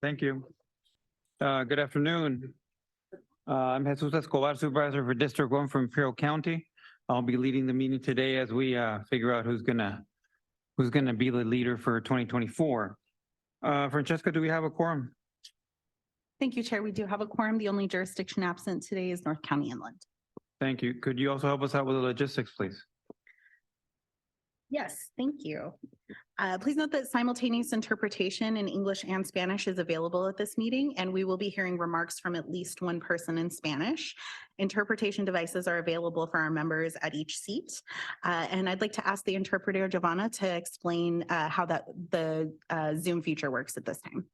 Thank you. Good afternoon. I'm Jesus Escobar, Supervisor for District 1 from Imperial County. I'll be leading the meeting today as we figure out who's gonna be the leader for 2024. Francesca, do we have a quorum? Thank you, Chair. We do have a quorum. The only jurisdiction absent today is North County Inland. Thank you. Could you also help us out with the logistics, please? Yes, thank you. Please note that simultaneous interpretation in English and Spanish is available at this meeting, and we will be hearing remarks from at least one person in Spanish. Interpretation devices are available for our members at each seat. And I'd like to ask the interpreter, Giovanna, to explain how the Zoom feature works at this time.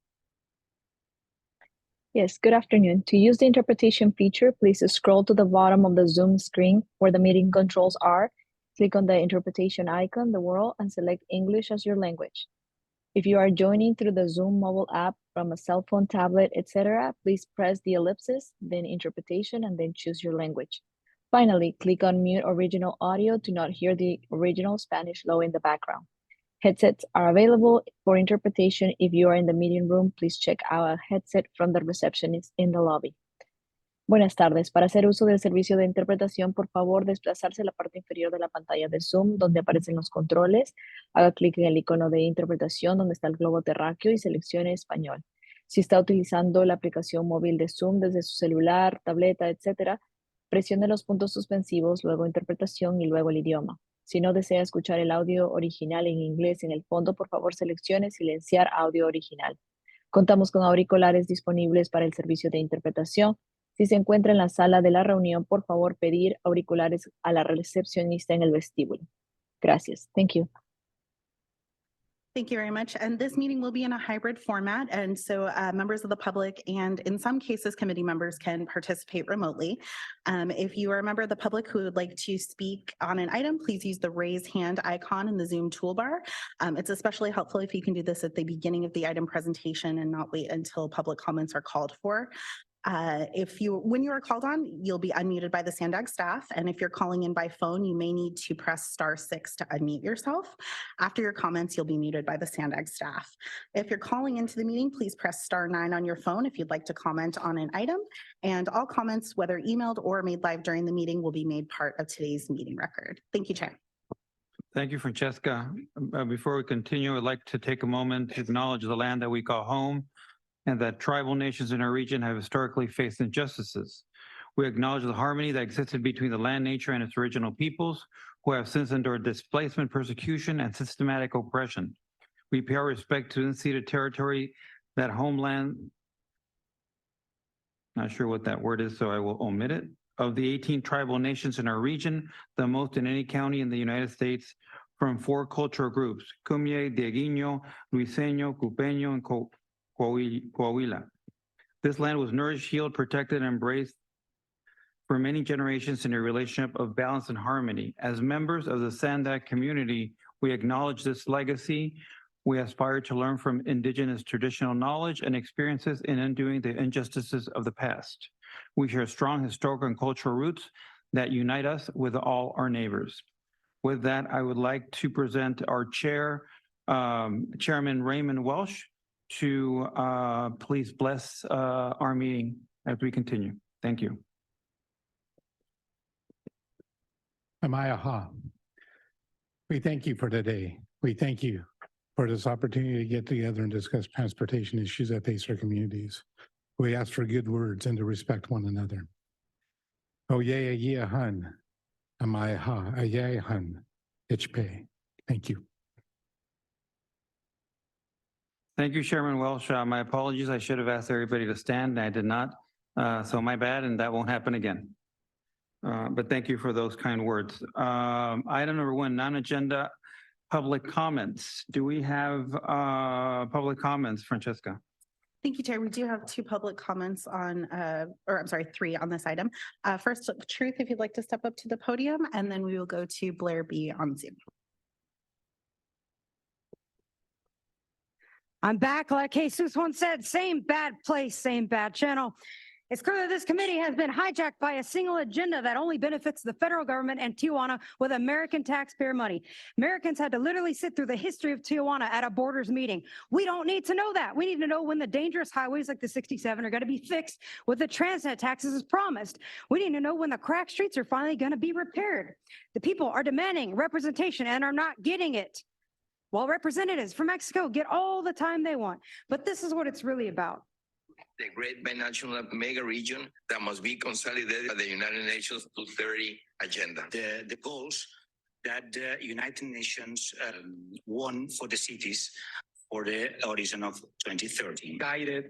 Yes, good afternoon. To use the interpretation feature, please scroll to the bottom of the Zoom screen where the meeting controls are. Click on the interpretation icon, the world, and select English as your language. If you are joining through the Zoom mobile app from a cell phone, tablet, etc., please press the ellipsis, then interpretation, and then choose your language. Finally, click on mute original audio to not hear the original Spanish low in the background. Headsets are available for interpretation. If you are in the meeting room, please check out a headset from the receptionist in the lobby. Buenas tardes. Para hacer uso del servicio de interpretación, por favor, desplazarse a la parte inferior de la pantalla de Zoom, donde aparecen los controles. Haga clic en el icono de interpretación, donde está el globo terráqueo, y seleccione español. Si está utilizando la aplicación móvil de Zoom desde su celular, tableta, etc., presione los puntos suspensivos, luego interpretación y luego el idioma. Si no desea escuchar el audio original en inglés en el fondo, por favor, seleccione silenciar audio original. Contamos con auriculares disponibles para el servicio de interpretación. Si se encuentra en la sala de la reunión, por favor, pedir auriculares a la recepcionista en el vestíbulo. Gracias. Thank you. Thank you very much. And this meeting will be in a hybrid format. And so members of the public and in some cases, committee members can participate remotely. If you are a member of the public who would like to speak on an item, please use the raise hand icon in the Zoom toolbar. It's especially helpful if you can do this at the beginning of the item presentation and not wait until public comments are called for. When you are called on, you'll be unmuted by the SANDAG staff. And if you're calling in by phone, you may need to press *6 to unmute yourself. After your comments, you'll be muted by the SANDAG staff. If you're calling into the meeting, please press *9 on your phone if you'd like to comment on an item. And all comments, whether emailed or made live during the meeting, will be made part of today's meeting record. Thank you, Chair. Thank you, Francesca. Before we continue, I'd like to take a moment to acknowledge the land that we call home, and that tribal nations in our region have historically faced injustices. We acknowledge the harmony that existed between the land, nature, and its original peoples, who have since endured displacement, persecution, and systematic oppression. We pay our respect to unceded territory, that homeland, not sure what that word is, so I will omit it, of the 18 tribal nations in our region, the most in any county in the United States, from 4 cultural groups, Cumye, Dieguiño, Luiseño, Cupeño, and Coahuila. This land was nourished, healed, protected, and embraced for many generations in a relationship of balance and harmony. As members of the SANDAG community, we acknowledge this legacy. We aspire to learn from indigenous traditional knowledge and experiences in undoing the injustices of the past. We share strong historical and cultural roots that unite us with all our neighbors. With that, I would like to present our Chairman Raymond Welsh, to please bless our meeting as we continue. Thank you. Amayaha. We thank you for today. We thank you for this opportunity to get together and discuss transportation issues that face our communities. We ask for good words and to respect one another. Oyeyahan, Amayaha, Ayayahan, Ichpe. Thank you. Thank you, Chairman Welsh. My apologies. I should have asked everybody to stand. I did not. So my bad, and that won't happen again. But thank you for those kind words. Item number 1, non-agenda public comments. Do we have public comments, Francesca? Thank you, Chair. We do have 2 public comments on, 3 on this item. First, Truth, if you'd like to step up to the podium, and then we will go to Blair B. on Zoom. I'm back, like Jesus once said, same bad place, same bad channel. It's clear that this committee has been hijacked by a single agenda that only benefits the federal government and Tijuana with American taxpayer money. Americans had to literally sit through the history of Tijuana at a borders meeting. We don't need to know that. We need to know when the dangerous highways like the 67 are going to be fixed with the transnet taxes as promised. We need to know when the crack streets are finally going to be repaired. The people are demanding representation and are not getting it. While representatives from Mexico get all the time they want. But this is what it's really about. The great binational mega region that must be consolidated by the United Nations 2030 agenda. The goals that the United Nations won for the cities for the horizon of 2030. Guided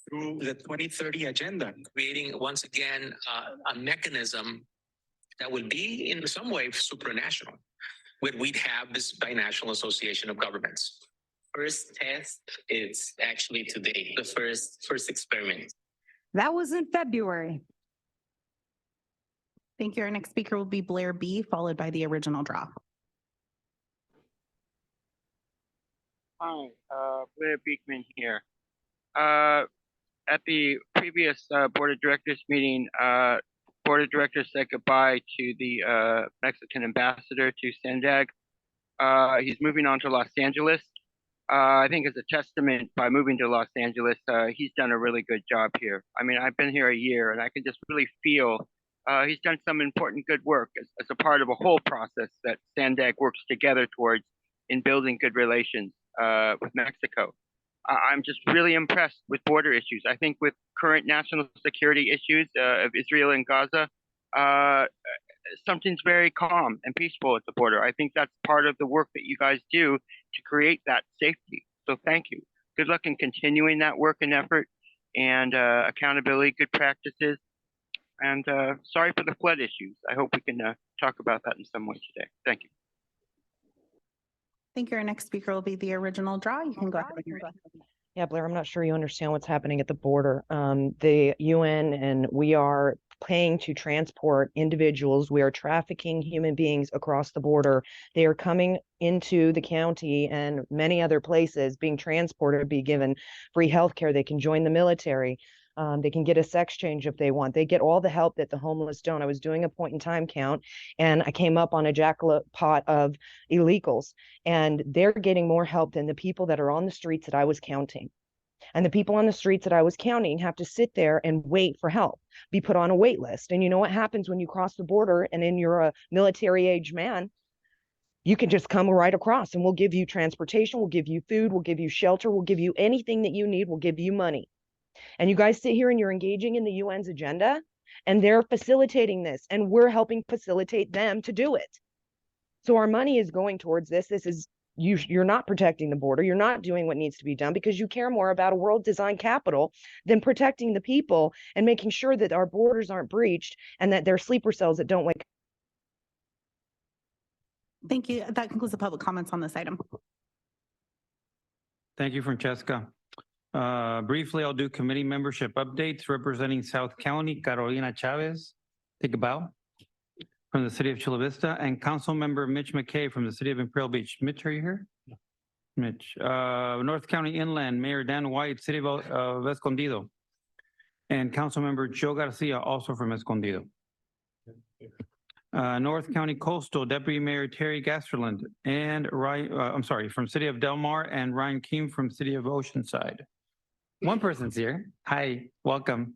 through the 2030 agenda, creating once again a mechanism that will be in some way supranational, where we'd have this binational association of governments. First test is actually today, the first experiment. That was in February. Thank you. Our next speaker will be Blair B., followed by the original draw. Hi, Blair Beekman here. At the previous Board of Directors meeting, Board of Directors said goodbye to the Mexican ambassador to SANDAG. He's moving on to Los Angeles. I think as a testament, by moving to Los Angeles, he's done a really good job here. I mean, I've been here a year and I can just really feel he's done some important good work as a part of a whole process that SANDAG works together towards in building good relations with Mexico. I'm just really impressed with border issues. I think with current national security issues of Israel and Gaza, something's very calm and peaceful at the border. I think that's part of the work that you guys do to create that safety. So thank you. Good luck in continuing that work and effort and accountability, good practices. And sorry for the flood issues. I hope we can talk about that in some way today. Thank you. Thank you. Our next speaker will be the original draw. You can go ahead. Yeah, Blair, I'm not sure you understand what's happening at the border. The UN and we are paying to transport individuals. We are trafficking human beings across the border. They are coming into the county and many other places being transported, be given free health care. They can join the military. They can get a sex change if they want. They get all the help that the homeless don't. I was doing a point in time count and I came up on a jackpot of illegals, and they're getting more help than the people that are on the streets that I was counting. And the people on the streets that I was counting have to sit there and wait for help, be put on a wait list. And you know what happens when you cross the border and then you're a military age man? You can just come right across and we'll give you transportation, we'll give you food, we'll give you shelter, we'll give you anything that you need, we'll give you money. And you guys sit here and you're engaging in the UN's agenda and they're facilitating this and we're helping facilitate them to do it. So our money is going towards this. This is you're not protecting the border. You're not doing what needs to be done because you care more about a world design capital than protecting the people and making sure that our borders aren't breached and that there are sleeper cells that don't wake. Thank you. That concludes the public comments on this item. Thank you, Francesca. Briefly, I'll do committee membership updates. Representing South County, Carolina Chavez. Take a bow. From the city of Chula Vista, and Council Member Mitch McKay from the city of Imperial Beach. Mitch, are you here? No. Mitch. North County Inland, Mayor Dan White, city of Escondido. And Council Member Joe Garcia, also from Escondido. North County Coastal, Deputy Mayor Terry Gasterland, and from city of Del Mar, and Ryan Keem from city of Oceanside. One person's here. Hi, welcome.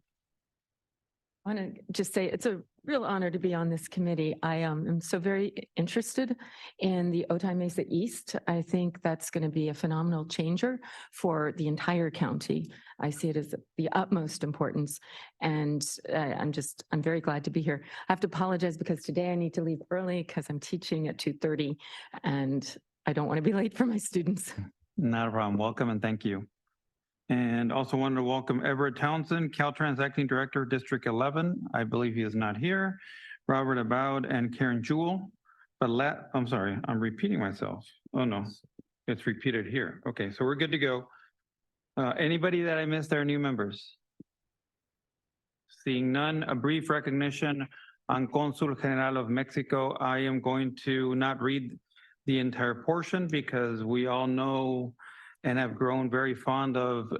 I want to just say it's a real honor to be on this committee. I am so very interested in the Otay Mesa East. I think that's going to be a phenomenal changer for the entire county. I see it as the utmost importance, and I'm very glad to be here. I have to apologize because today I need to leave early because I'm teaching at 2:30 and I don't want to be late for my students. Not a problem. Welcome and thank you. And also wanted to welcome Everett Townsend, Caltrans Acting Director, District 11. I believe he is not here. Robert Aboud and Karen Jewell. But I'm sorry, I'm repeating myself. Oh no, it's repeated here. Okay, so we're good to go. Anybody that I missed that are new members? Seeing none, a brief recognition on Consul General of Mexico. I am going to not read the entire portion because we all know and have grown very fond of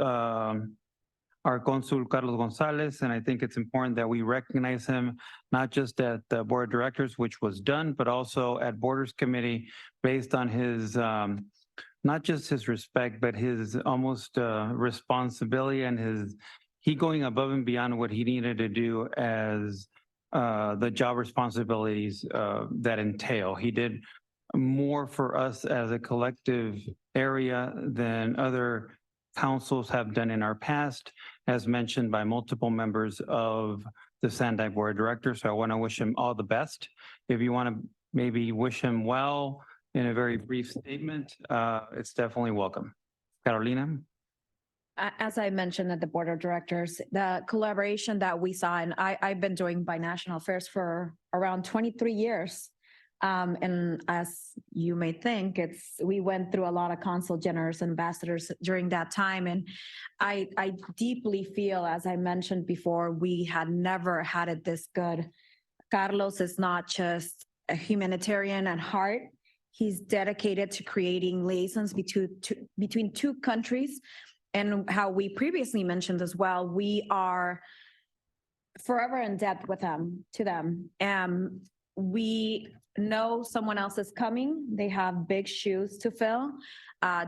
our consul Carlos Gonzalez, and I think it's important that we recognize him not just at the board of directors, which was done, but also at Borders Committee based on his not just his respect, but his almost responsibility and he going above and beyond what he needed to do as the job responsibilities that entail. He did more for us as a collective area than other councils have done in our past, as mentioned by multiple members of the SANDAG Board of Directors. So I want to wish him all the best. If you want to maybe wish him well in a very brief statement, it's definitely welcome. Carolina? As I mentioned at the Board of Directors, the collaboration that we saw, and I've been doing binational affairs for around 23 years. And as you may think, we went through a lot of consul generals and ambassadors during that time. And I deeply feel, as I mentioned before, we had never had it this good. Carlos is not just a humanitarian at heart. He's dedicated to creating liaisons between two countries. And how we previously mentioned as well, we are forever in debt with them, to them. We know someone else is coming. They have big shoes to fill.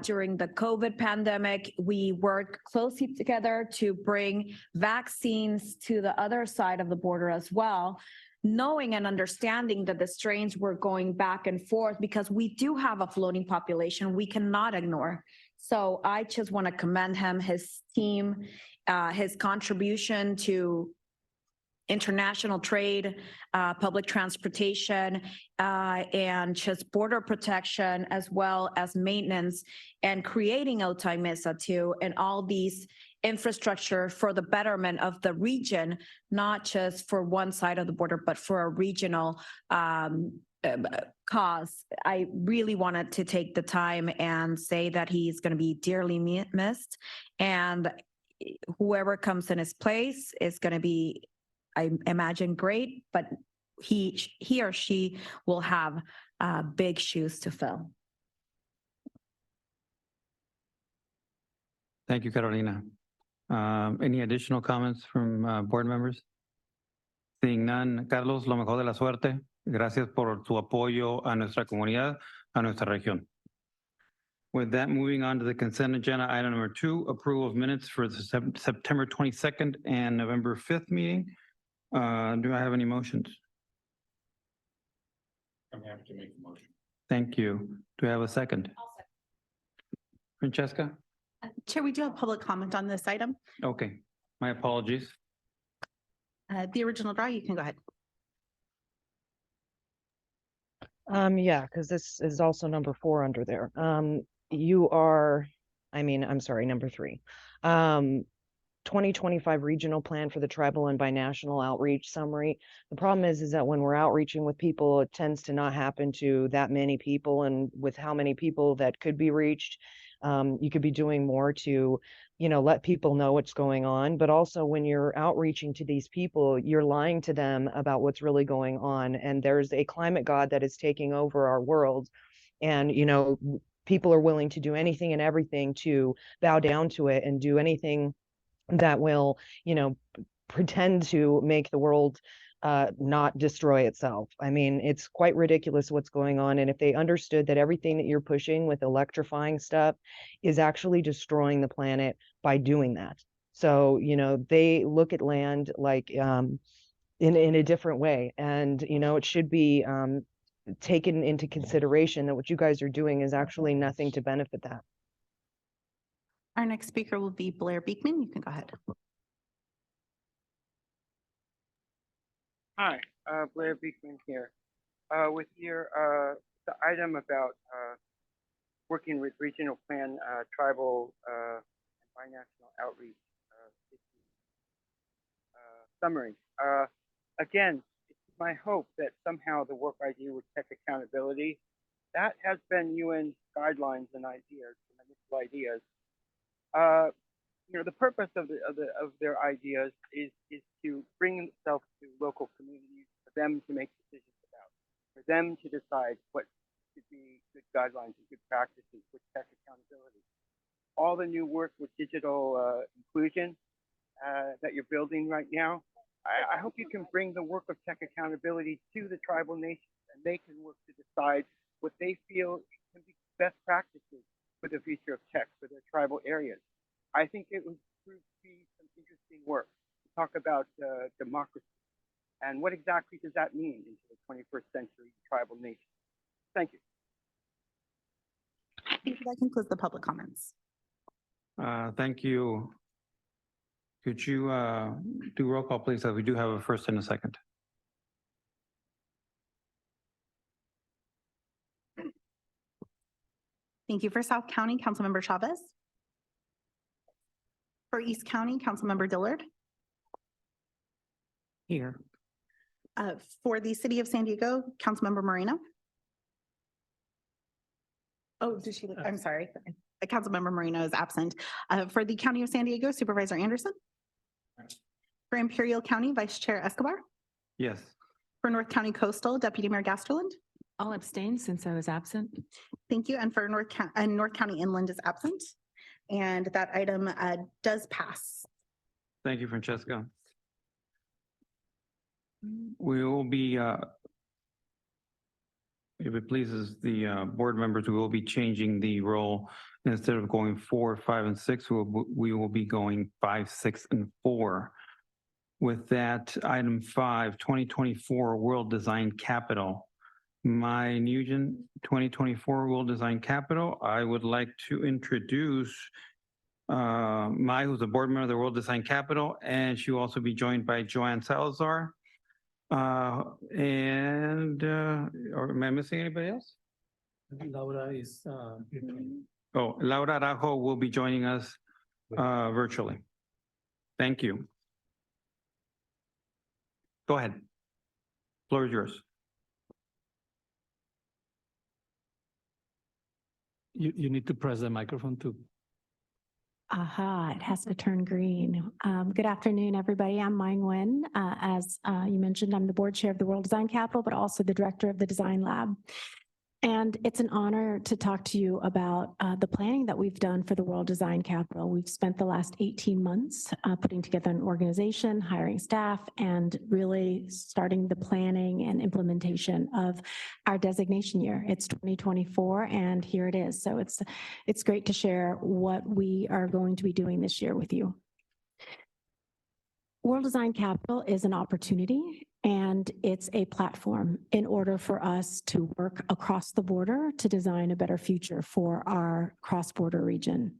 During the COVID pandemic, we worked closely together to bring vaccines to the other side of the border as well, knowing and understanding that the strains were going back and forth because we do have a floating population we cannot ignore. So I just want to commend him, his team, his contribution to international trade, public transportation, and just border protection, as well as maintenance and creating Otay Mesa too, and all these infrastructure for the betterment of the region, not just for one side of the border, but for a regional cause. I really wanted to take the time and say that he's going to be dearly missed, and whoever comes in his place is going to be, I imagine, great, but he or she will have big shoes to fill. Thank you, Carolina. Any additional comments from board members? Seeing none, Carlos, lo mejor de la suerte. Gracias por tu apoyo a nuestra comunidad, a nuestra región. With that, moving on to the consent agenda, item number 2, approval of minutes for the September 22nd and November 5th meeting. Do I have any motions? I'm happy to make the motion. Thank you. Do I have a second? Francesca? Chair, we do have public comment on this item. Okay, my apologies. The original draw, you can go ahead. Yeah, because this is also number 4 under there. You are, I'm sorry, number 3. 2025 regional plan for the tribal and binational outreach summary. The problem is that when we're outreaching with people, it tends to not happen to that many people, and with how many people that could be reached, you could be doing more to, let people know what's going on. But also when you're outreaching to these people, you're lying to them about what's really going on. And there's a climate god that is taking over our world. And, people are willing to do anything and everything to bow down to it and do anything that will, pretend to make the world not destroy itself. It's quite ridiculous what's going on. And if they understood that everything that you're pushing with electrifying stuff is actually destroying the planet by doing that. So, they look at land like in a different way. And, it should be taken into consideration that what you guys are doing is actually nothing to benefit that. Our next speaker will be Blair Beekman. You can go ahead. Hi, Blair Beekman here. With your the item about working with regional plan, tribal and binational outreach summary. Again, it's my hope that somehow the work I do with tech accountability, that has been UN guidelines and ideas, and initial ideas. The purpose of their ideas is to bring itself to local communities, for them to make decisions about, for them to decide what should be good guidelines and good practices with tech accountability. All the new work with digital inclusion, that you're building right now. I hope you can bring the work of tech accountability to the tribal nations, and they can work to decide what they feel can be best practices for the future of tech for their tribal areas. I think it would prove to be some interesting work to talk about democracy and what exactly does that mean into the 21st century tribal nation. Thank you. Thank you. That concludes the public comments. Thank you. Could you do roll call, please, as we do have a first and a second? Thank you. For South County, Councilmember Chavez. For East County, Councilmember Dillard. Here. For the City of San Diego, Councilmember Moreno. Oh, did she? I'm sorry. Councilmember Moreno is absent. For the County of San Diego, Supervisor Anderson. For Imperial County, Vice Chair Escobar. Yes. For North County Coastal, Deputy Mayor Gasterland. I'll abstain since I was absent. Thank you. And for North County Inland is absent. And that item does pass. Thank you, Francesca. We will be, if it pleases the board members, we will be changing the roll. Instead of going 4, 5, and 6, we will be going 5, 6, and 4. With that, item 5, 2024 World Design Capital. My Nugent 2024 World Design Capital. I would like to introduce Mai, who's a board member of the World Design Capital, and she will also be joined by Joanne Salazar. Or am I missing anybody else? Laura is Oh, Laura Arajo will be joining us virtually. Thank you. Go ahead. Floor is yours. you need to press the microphone too. Aha, it has to turn green. Good afternoon, everybody. I'm Mai Nguyen. As you mentioned, I'm the board chair of the World Design Capital, but also the director of the Design Lab. And it's an honor to talk to you about the planning that we've done for the World Design Capital. We've spent the last 18 months putting together an organization, hiring staff, and really starting the planning and implementation of our designation year. It's 2024, and here it is. So it's great to share what we are going to be doing this year with you. World Design Capital is an opportunity and it's a platform in order for us to work across the border to design a better future for our cross-border region.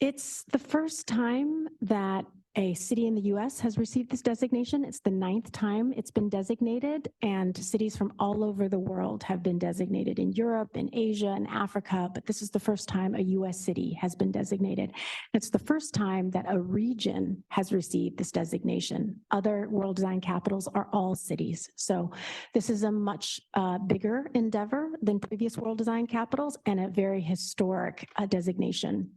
It's the first time that a city in the US has received this designation. It's the 9th time it's been designated, and cities from all over the world have been designated in Europe, in Asia, and Africa, but this is the first time a US city has been designated. It's the first time that a region has received this designation. Other World Design Capitals are all cities. So this is a much bigger endeavor than previous World Design Capitals and a very historic designation.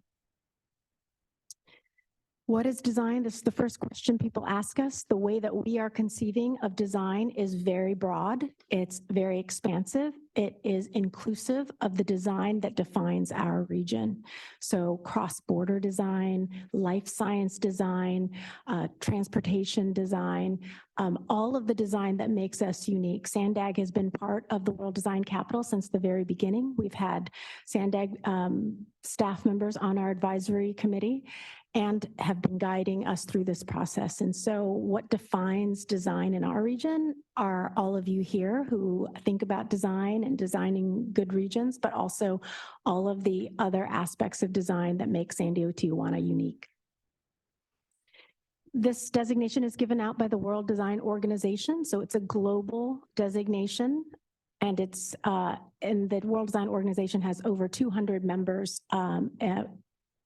What is design? This is the first question people ask us. The way that we are conceiving of design is very broad. It's very expansive. It is inclusive of the design that defines our region. So cross-border design, life science design, transportation design, all of the design that makes us unique. SANDAG has been part of the World Design Capital since the very beginning. We've had SANDAG staff members on our advisory committee and have been guiding us through this process. And so what defines design in our region are all of you here who think about design and designing good regions, but also all of the other aspects of design that make San Diego Tijuana unique. This designation is given out by the World Design Organization, so it's a global designation, and it's and the World Design Organization has over 200 members.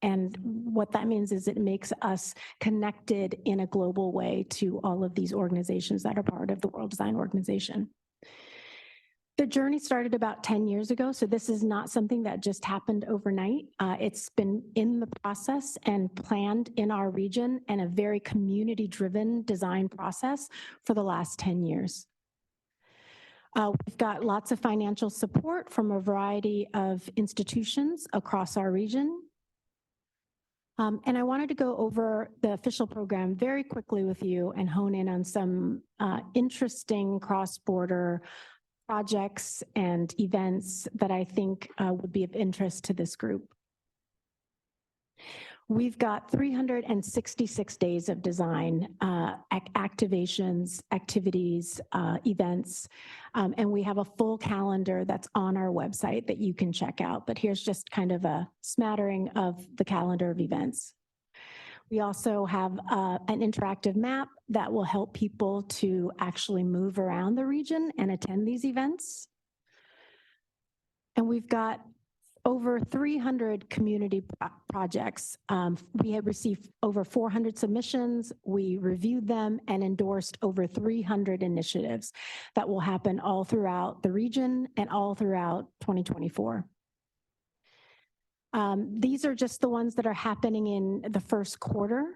And what that means is it makes us connected in a global way to all of these organizations that are part of the World Design Organization. The journey started about 10 years ago, so this is not something that just happened overnight. It's been in the process and planned in our region and a very community-driven design process for the last 10 years. We've got lots of financial support from a variety of institutions across our region. And I wanted to go over the official program very quickly with you and hone in on some interesting cross-border projects and events that I think would be of interest to this group. We've got 366 days of design, activations, activities, events, and we have a full calendar that's on our website that you can check out. But here's just kind of a smattering of the calendar of events. We also have an interactive map that will help people to actually move around the region and attend these events. And we've got over 300 community projects. We have received over 400 submissions. We reviewed them and endorsed over 300 initiatives that will happen all throughout the region and all throughout 2024. These are just the ones that are happening in the first quarter.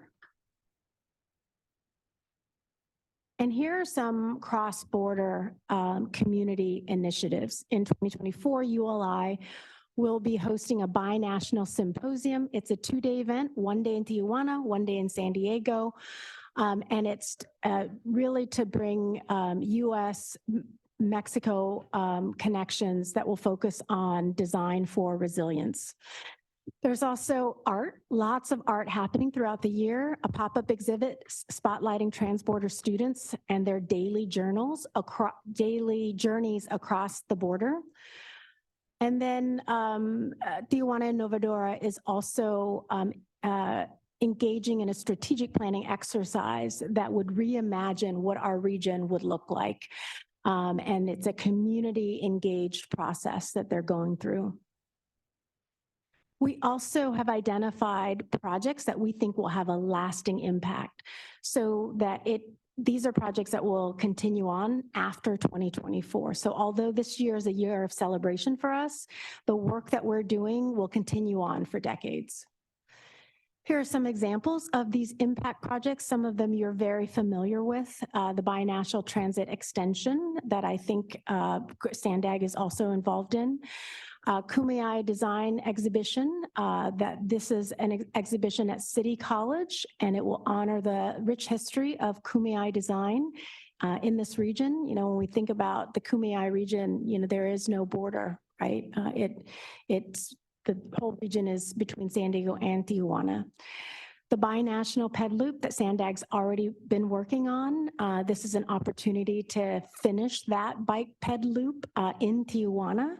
And here are some cross-border community initiatives. In 2024, ULI will be hosting a binational symposium. It's a 2-day event, 1 day in Tijuana, 1 day in San Diego. And it's really to bring US, Mexico connections that will focus on design for resilience. There's also art, lots of art happening throughout the year, a pop-up exhibit spotlighting transborder students and their daily journeys across the border. And then Tijuana Innovadora is also engaging in a strategic planning exercise that would reimagine what our region would look like. And it's a community engaged process that they're going through. We also have identified projects that we think will have a lasting impact so that these are projects that will continue on after 2024. So although this year is a year of celebration for us, the work that we're doing will continue on for decades. Here are some examples of these impact projects. Some of them you're very familiar with. The binational transit extension that I think SANDAG is also involved in. Kumeyaay Design Exhibition, that this is an exhibition at City College, and it will honor the rich history of Kumeyaay design in this region. You know, when we think about the Kumeyaay region, you know, there is no border, right? The whole region is between San Diego and Tijuana. The binational ped loop that SANDAG's already been working on. This is an opportunity to finish that bike ped loop in Tijuana.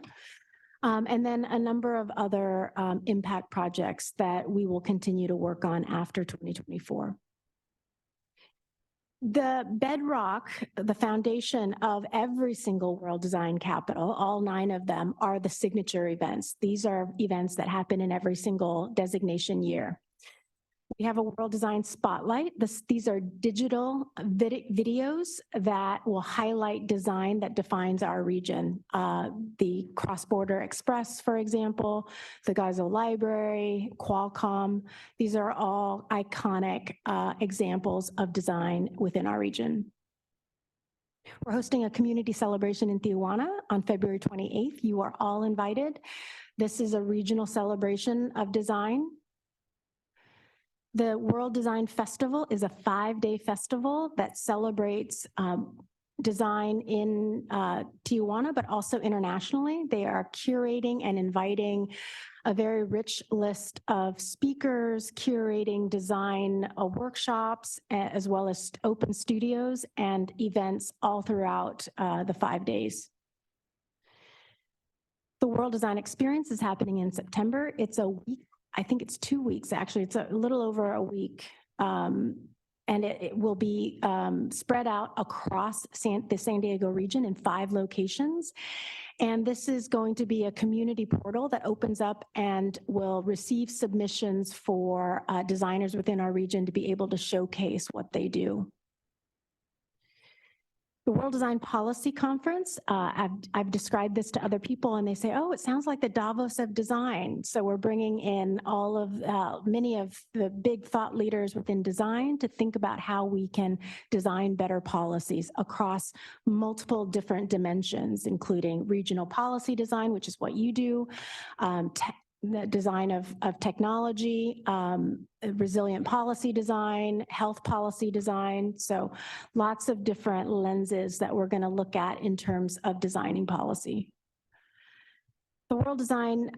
And then a number of other impact projects that we will continue to work on after 2024. The bedrock, the foundation of every single World Design Capital, all 9 of them, are the signature events. These are events that happen in every single designation year. We have a World Design Spotlight. These are digital videos that will highlight design that defines our region. The Cross-Border Express, for example, the Gazo Library, Qualcomm. These are all iconic examples of design within our region. We're hosting a community celebration in Tijuana on February 28th. You are all invited. This is a regional celebration of design. The World Design Festival is a 5-day festival that celebrates design in Tijuana, but also internationally. They are curating and inviting a very rich list of speakers, curating design workshops, as well as open studios and events all throughout the 5 days. The World Design Experience is happening in September. It's a week. I think it's 2 weeks, actually. It's a little over a week. And it will be spread out across the San Diego region in 5 locations. And this is going to be a community portal that opens up and will receive submissions for designers within our region to be able to showcase what they do. The World Design Policy Conference, I've described this to other people and they say, oh, it sounds like the Davos of design. So we're bringing in all of many of the big thought leaders within design to think about how we can design better policies across multiple different dimensions, including regional policy design, which is what you do, the design of technology, resilient policy design, health policy design. So lots of different lenses that we're going to look at in terms of designing policy. The World Design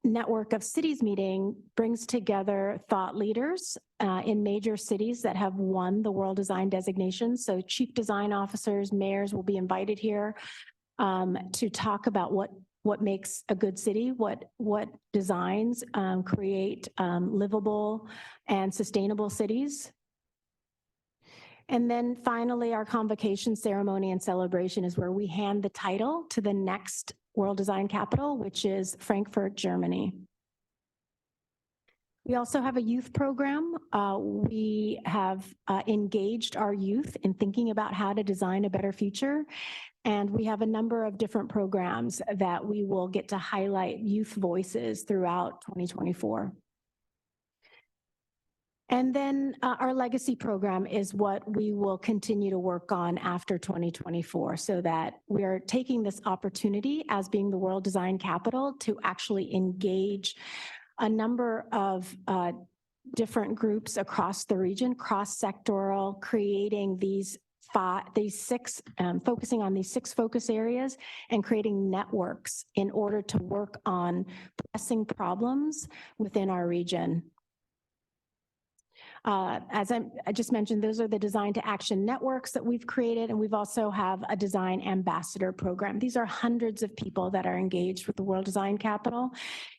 Network of Cities meeting brings together thought leaders in major cities that have won the World Design designation. So chief design officers, mayors will be invited here to talk about what makes a good city, what designs create livable and sustainable cities. And then finally, our convocation ceremony and celebration is where we hand the title to the next World Design Capital, which is Frankfurt, Germany. We also have a youth program. We have engaged our youth in thinking about how to design a better future. And we have a number of different programs that we will get to highlight youth voices throughout 2024. And then our legacy program is what we will continue to work on after 2024, so that we are taking this opportunity as being the World Design Capital to actually engage a number of different groups across the region, cross-sectoral, creating focusing on these 6 focus areas and creating networks in order to work on pressing problems within our region. As I just mentioned, those are the design to action networks that we've created, and we've also have a design ambassador program. These are hundreds of people that are engaged with the World Design Capital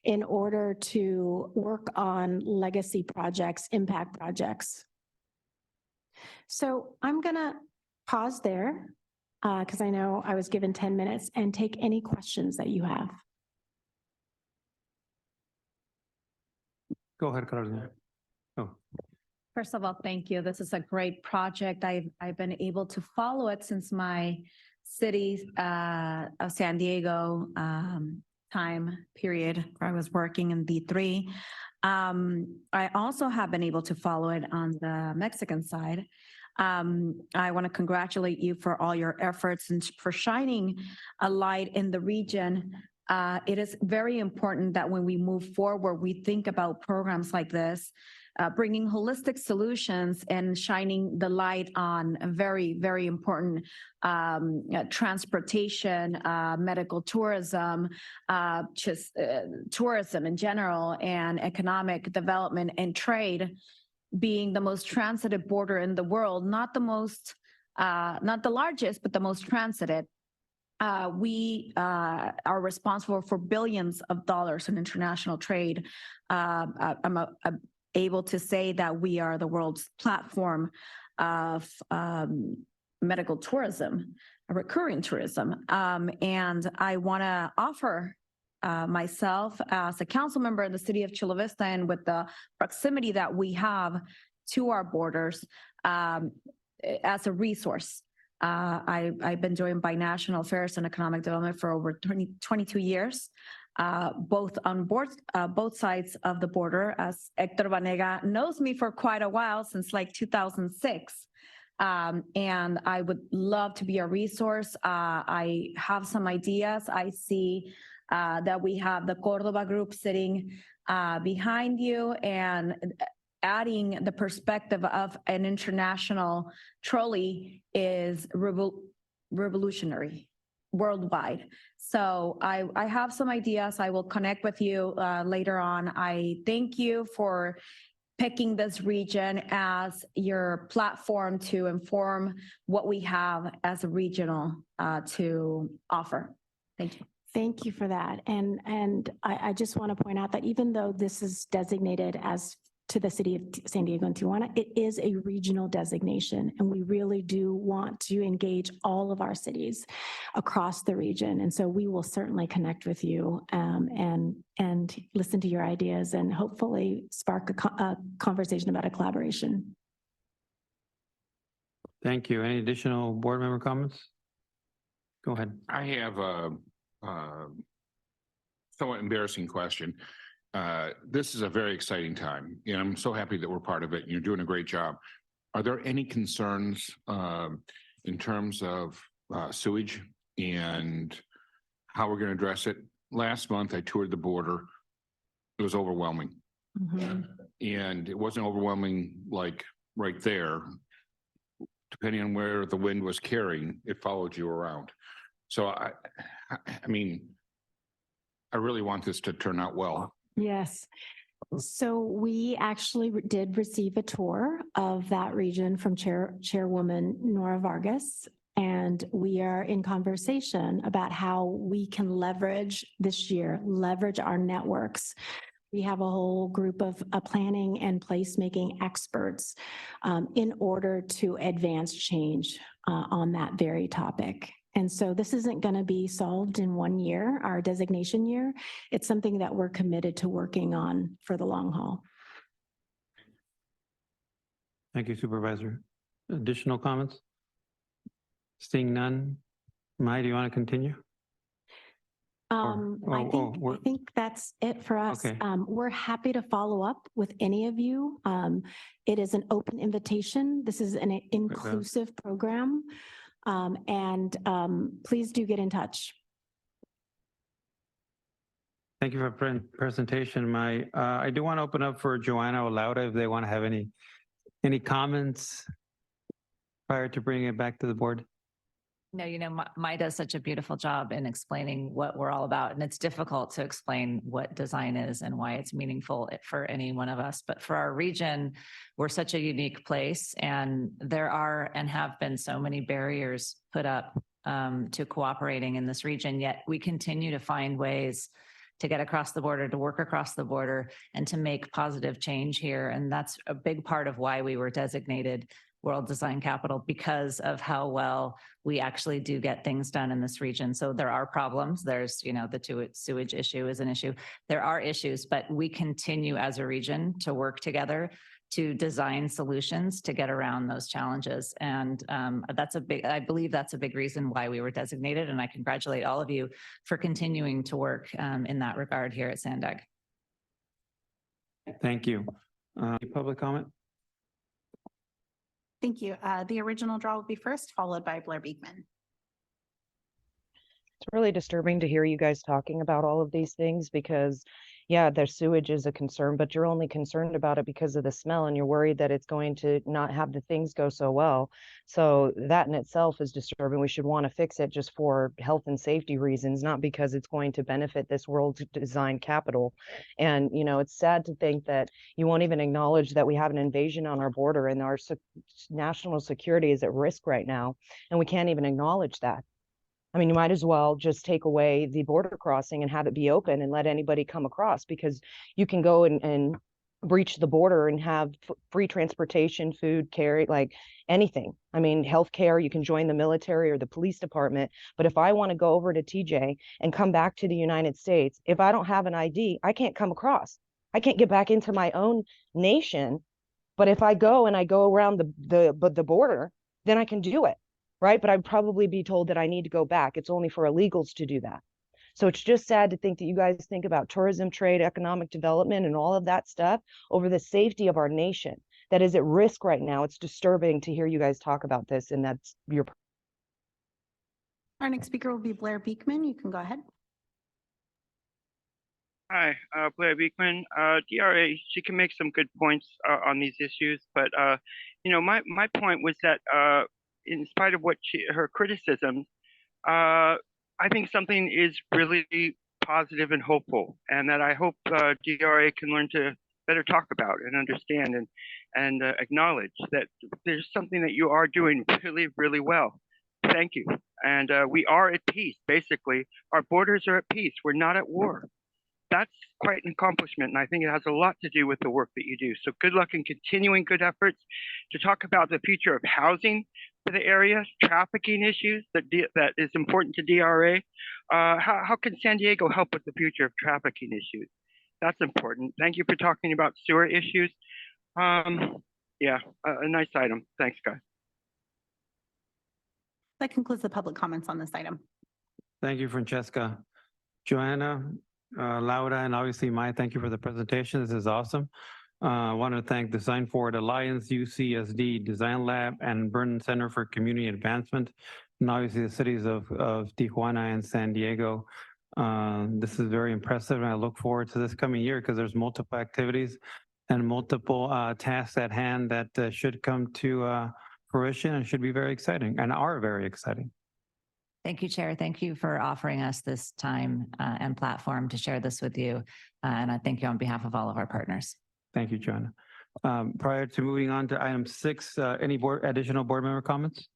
in order to work on legacy projects, impact projects. So I'm gonna pause there because I know I was given 10 minutes and take any questions that you have. Go ahead, Carolina. Oh. First of all, thank you. This is a great project. I've been able to follow it since my city of San Diego time period where I was working in D3. I also have been able to follow it on the Mexican side. I want to congratulate you for all your efforts and for shining a light in the region. It is very important that when we move forward, we think about programs like this, bringing holistic solutions and shining the light on very, very important transportation, medical tourism, just tourism in general, and economic development and trade being the most transited border in the world, not the largest, but the most transited. We are responsible for billions of dollars in international trade. I'm able to say that we are the world's platform of medical tourism, recurring tourism. And I want to offer myself as a council member in the city of Chula Vista, and with the proximity that we have to our borders, as a resource. I've been doing binational affairs and economic development for over 22 years, both on both sides of the border, as Hector Vanega knows me for quite a while, since like 2006. And I would love to be a resource. I have some ideas. I see that we have the Cordoba group sitting behind you, and adding the perspective of an international trolley is revolutionary worldwide. So I have some ideas. I will connect with you later on. I thank you for picking this region as your platform to inform what we have as a regional to offer. Thank you. Thank you for that. And I just want to point out that even though this is designated as to the city of San Diego and Tijuana, it is a regional designation, and we really do want to engage all of our cities across the region. And so we will certainly connect with you and listen to your ideas and hopefully spark a conversation about a collaboration. Thank you. Any additional board member comments? Go ahead. I have a somewhat embarrassing question. This is a very exciting time, and I'm so happy that we're part of it, and you're doing a great job. Are there any concerns in terms of sewage and how we're going to address it? Last month, I toured the border. It was overwhelming. And it wasn't overwhelming like right there. Depending on where the wind was carrying, it followed you around. So I mean, I really want this to turn out well. Yes. So we actually did receive a tour of that region from Chairwoman Nora Vargas. And we are in conversation about how we can leverage this year, leverage our networks. We have a whole group of planning and placemaking experts in order to advance change on that very topic. And so this isn't going to be solved in 1 year, our designation year. It's something that we're committed to working on for the long haul. Thank you, Supervisor. Additional comments? Seeing none. Mai, do you want to continue? I think that's it for us. Okay. We're happy to follow up with any of you. It is an open invitation. This is an inclusive program. Please do get in touch. Thank you for presentation, Mai. I do want to open up for Joanna or Laura if they want to have any comments prior to bringing it back to the board. No, you know, Mai does such a beautiful job in explaining what we're all about. And it's difficult to explain what design is and why it's meaningful for any one of us. But for our region, we're such a unique place. And there are and have been so many barriers put up to cooperating in this region. Yet we continue to find ways to get across the border, to work across the border, and to make positive change here. And that's a big part of why we were designated World Design Capital, because of how well we actually do get things done in this region. So there are problems. There's, you know, the sewage issue is an issue. There are issues, but we continue as a region to work together to design solutions to get around those challenges. And I believe that's a big reason why we were designated. And I congratulate all of you for continuing to work in that regard here at SANDAG. Thank you. Public comment? Thank you. The original draw will be first, followed by Blair Beekman. It's really disturbing to hear you guys talking about all of these things because, yeah, their sewage is a concern, but you're only concerned about it because of the smell and you're worried that it's going to not have the things go so well. So that in itself is disturbing. We should want to fix it just for health and safety reasons, not because it's going to benefit this world design capital. And, you know, it's sad to think that you won't even acknowledge that we have an invasion on our border and our national security is at risk right now. And we can't even acknowledge that. I mean, you might as well just take away the border crossing and have it be open and let anybody come across, because you can go and breach the border and have free transportation, food, carry, like anything. I mean, healthcare, you can join the military or the police department. But if I want to go over to TJ and come back to the United States, if I don't have an ID, I can't come across. I can't get back into my own nation. But if I go around the border, then I can do it. Right? But I'd probably be told that I need to go back. It's only for illegals to do that. So it's just sad to think that you guys think about tourism, trade, economic development, and all of that stuff over the safety of our nation that is at risk right now. It's disturbing to hear you guys talk about this, and that's your. Our next speaker will be Blair Beekman. You can go ahead. Hi, Blair Beekman. DRA, she can make some good points on these issues, but you know, my point was that in spite of what her criticisms, I think something is really positive and hopeful, and that I hope DRA can learn to better talk about and understand and acknowledge that there's something that you are doing really, really well. Thank you. And we are at peace, basically. Our borders are at peace. We're not at war. That's quite an accomplishment, and I think it has a lot to do with the work that you do. So good luck in continuing good efforts to talk about the future of housing for the area, trafficking issues that is important to DRA. How can San Diego help with the future of trafficking issues? That's important. Thank you for talking about sewer issues. Yeah, a nice item. Thanks, guys. That concludes the public comments on this item. Thank you, Francesca. Joanna, Laura, and obviously Mai, thank you for the presentation. This is awesome. I want to thank Design Forward Alliance, UCSD Design Lab, and Vernon Center for Community Advancement, and obviously the cities of Tijuana and San Diego This is very impressive, and I look forward to this coming year because there's multiple activities and multiple tasks at hand that should come to fruition and should be very exciting and are very exciting. Thank you, Chair. Thank you for offering us this time and platform to share this with you. And I thank you on behalf of all of our partners. Thank you, Joanna. Prior to moving on to item 6, any additional board member comments?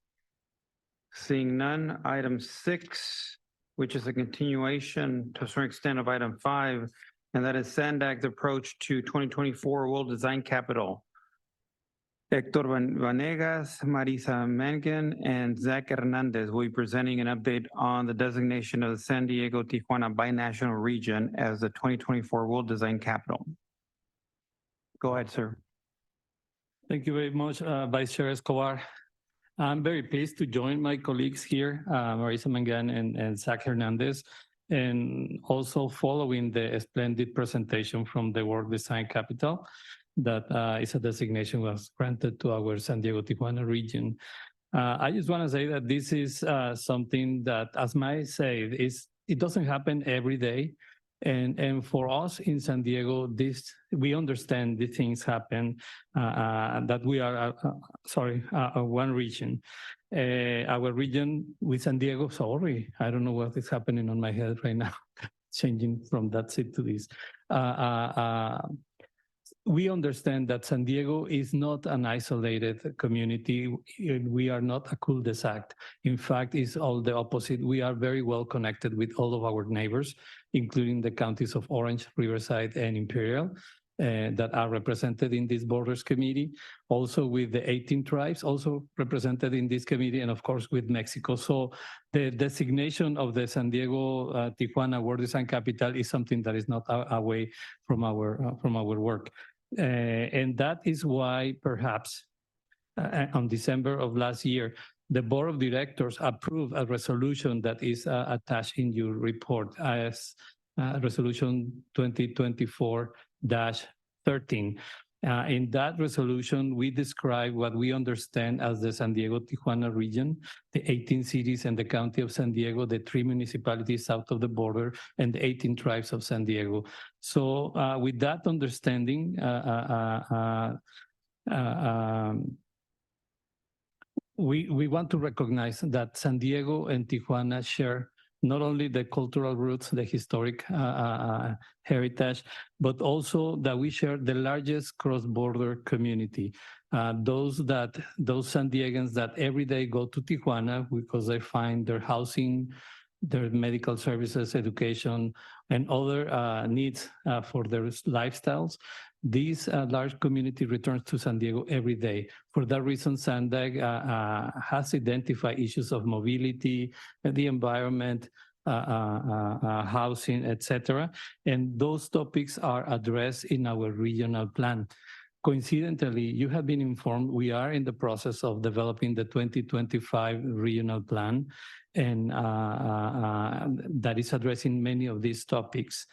Seeing none, item 6, which is a continuation to a certain extent of item 5, and that is SANDAG's approach to 2024 World Design Capital. Hector Vanegas, Marisa Mangan, and Zach Hernandez will be presenting an update on the designation of the San Diego-Tijuana binational region as the 2024 World Design Capital. Go ahead, sir. Thank you very much, Vice Chair Escobar. I'm very pleased to join my colleagues here, Marisa Mangan and Zach Hernandez, and also following the splendid presentation from the World Design Capital that is a designation was granted to our San Diego-Tijuana region. I just want to say that this is something that, as Mai said, it doesn't happen every day. And for us in San Diego, we understand these things happen, that we are, one region. Our region with San Diego, sorry, I don't know what is happening on my head right now, changing from that seat to this. We understand that San Diego is not an isolated community. We are not a cul-de-sac. In fact, it's all the opposite. We are very well connected with all of our neighbors, including the counties of Orange, Riverside, and Imperial that are represented in this Borders Committee. Also with the 18 tribes also represented in this committee, and of course with Mexico. So the designation of the San Diego Tijuana World Design Capital is something that is not away from our work. And that is why perhaps on December of last year, the Board of Directors approved a resolution that is attached in your report as Resolution 2024-13. In that resolution, we describe what we understand as the San Diego-Tijuana region, the 18 cities and the county of San Diego, the 3 municipalities south of the border, and the 18 tribes of San Diego. So with that understanding, we want to recognize that San Diego and Tijuana share not only the cultural roots, the historic heritage, but also that we share the largest cross-border community. Those San Diegans that every day go to Tijuana because they find their housing, their medical services, education, and other needs for their lifestyles. This large community returns to San Diego every day. For that reason, SANDAG has identified issues of mobility, the environment, housing, etc. And those topics are addressed in our regional plan. Coincidentally, you have been informed we are in the process of developing the 2025 regional plan, and that is addressing many of these topics.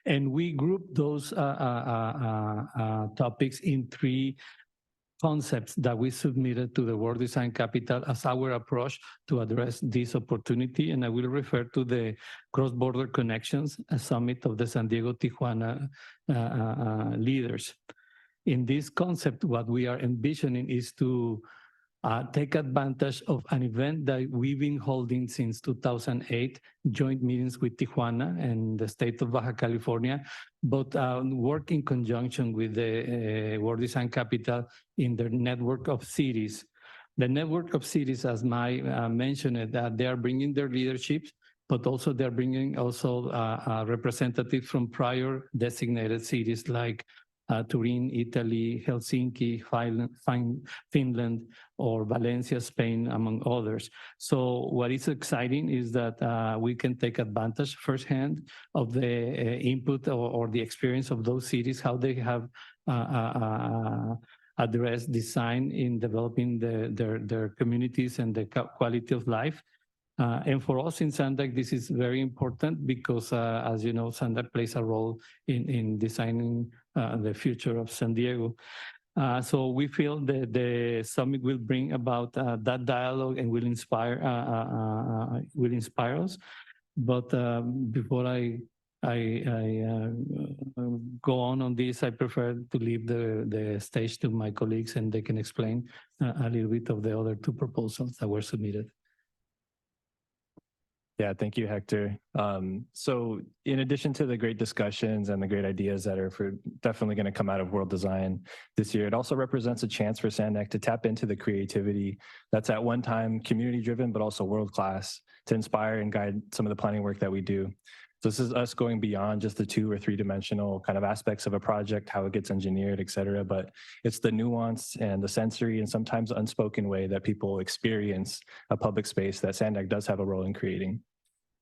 And we group those topics in 3 concepts that we submitted to the World Design Capital as our approach to address this opportunity. And I will refer to the Cross-Border Connections Summit of the San Diego-Tijuana leaders. In this concept, what we are envisioning is to take advantage of an event that we've been holding since 2008, joint meetings with Tijuana and the state of Baja California, but work in conjunction with the World Design Capital in their network of cities. The network of cities, as Mai mentioned, that they are bringing their leadership, but also they're bringing also representatives from prior designated cities like Turin, Italy, Helsinki, Finland, or Valencia, Spain, among others. So what is exciting is that we can take advantage firsthand of the input or the experience of those cities, how they have addressed design in developing their communities and the quality of life. And for us in SANDAG, this is very important because, as you know, SANDAG plays a role in designing the future of San Diego. So we feel that the summit will bring about that dialogue and will inspire us. But before I go on this, I prefer to leave the stage to my colleagues and they can explain a little bit of the other two proposals that were submitted. Yeah, thank you, Hector. So in addition to the great discussions and the great ideas that are definitely going to come out of World Design this year, it also represents a chance for SANDAG to tap into the creativity that's at one time community-driven, but also world-class to inspire and guide some of the planning work that we do. So this is us going beyond just the 2 or 3 dimensional kind of aspects of a project, how it gets engineered, et cetera, but it's the nuance and the sensory and sometimes unspoken way that people experience a public space that SANDAG does have a role in creating.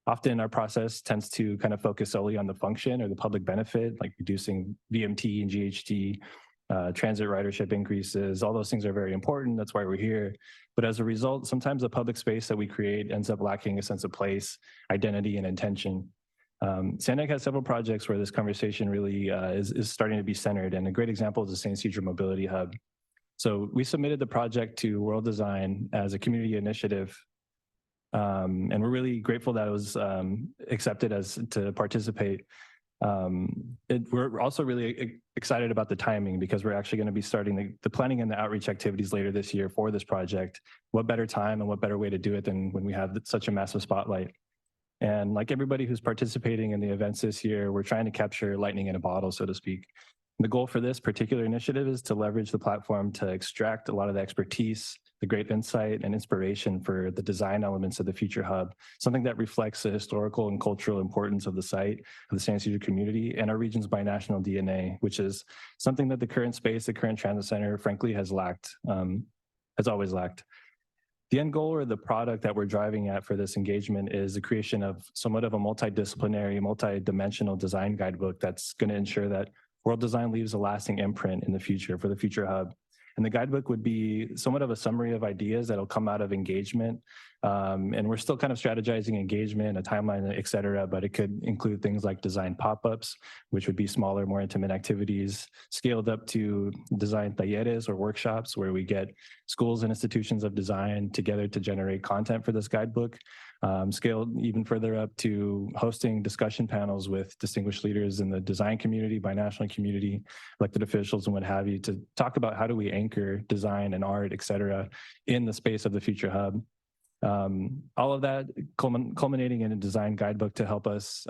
Often our process tends to kind of focus solely on the function or the public benefit, like reducing VMT and GHT, transit ridership increases. All those things are very important. That's why we're here. But as a result, sometimes the public space that we create ends up lacking a sense of place, identity, and intention. SANDAG has several projects where this conversation really is starting to be centered. And a great example is the San Isidro Mobility Hub. So we submitted the project to World Design as a community initiative. And we're really grateful that it was accepted to participate. We're also really excited about the timing because we're actually going to be starting the planning and the outreach activities later this year for this project. What better time and what better way to do it than when we have such a massive spotlight? And like everybody who's participating in the events this year, we're trying to capture lightning in a bottle, so to speak. The goal for this particular initiative is to leverage the platform to extract a lot of the expertise, the great insight and inspiration for the design elements of the future hub, something that reflects the historical and cultural importance of the site, of the San Isidro community, and our region's binational DNA, which is something that the current space, the current transit center, frankly, has lacked, has always lacked. The end goal or the product that we're driving at for this engagement is the creation of somewhat of a multidisciplinary, multi-dimensional design guidebook that's going to ensure that World Design leaves a lasting imprint in the future for the future hub. And the guidebook would be somewhat of a summary of ideas that'll come out of engagement. And we're still kind of strategizing engagement, a timeline, et cetera, but it could include things like design pop-ups, which would be smaller, more intimate activities, scaled up to design talleres or workshops where we get schools and institutions of design together to generate content for this guidebook. Scaled even further up to hosting discussion panels with distinguished leaders in the design community, binational community, elected officials, and what have you, to talk about how do we anchor design and art, et cetera, in the space of the future hub. All of that culminating in a design guidebook to help us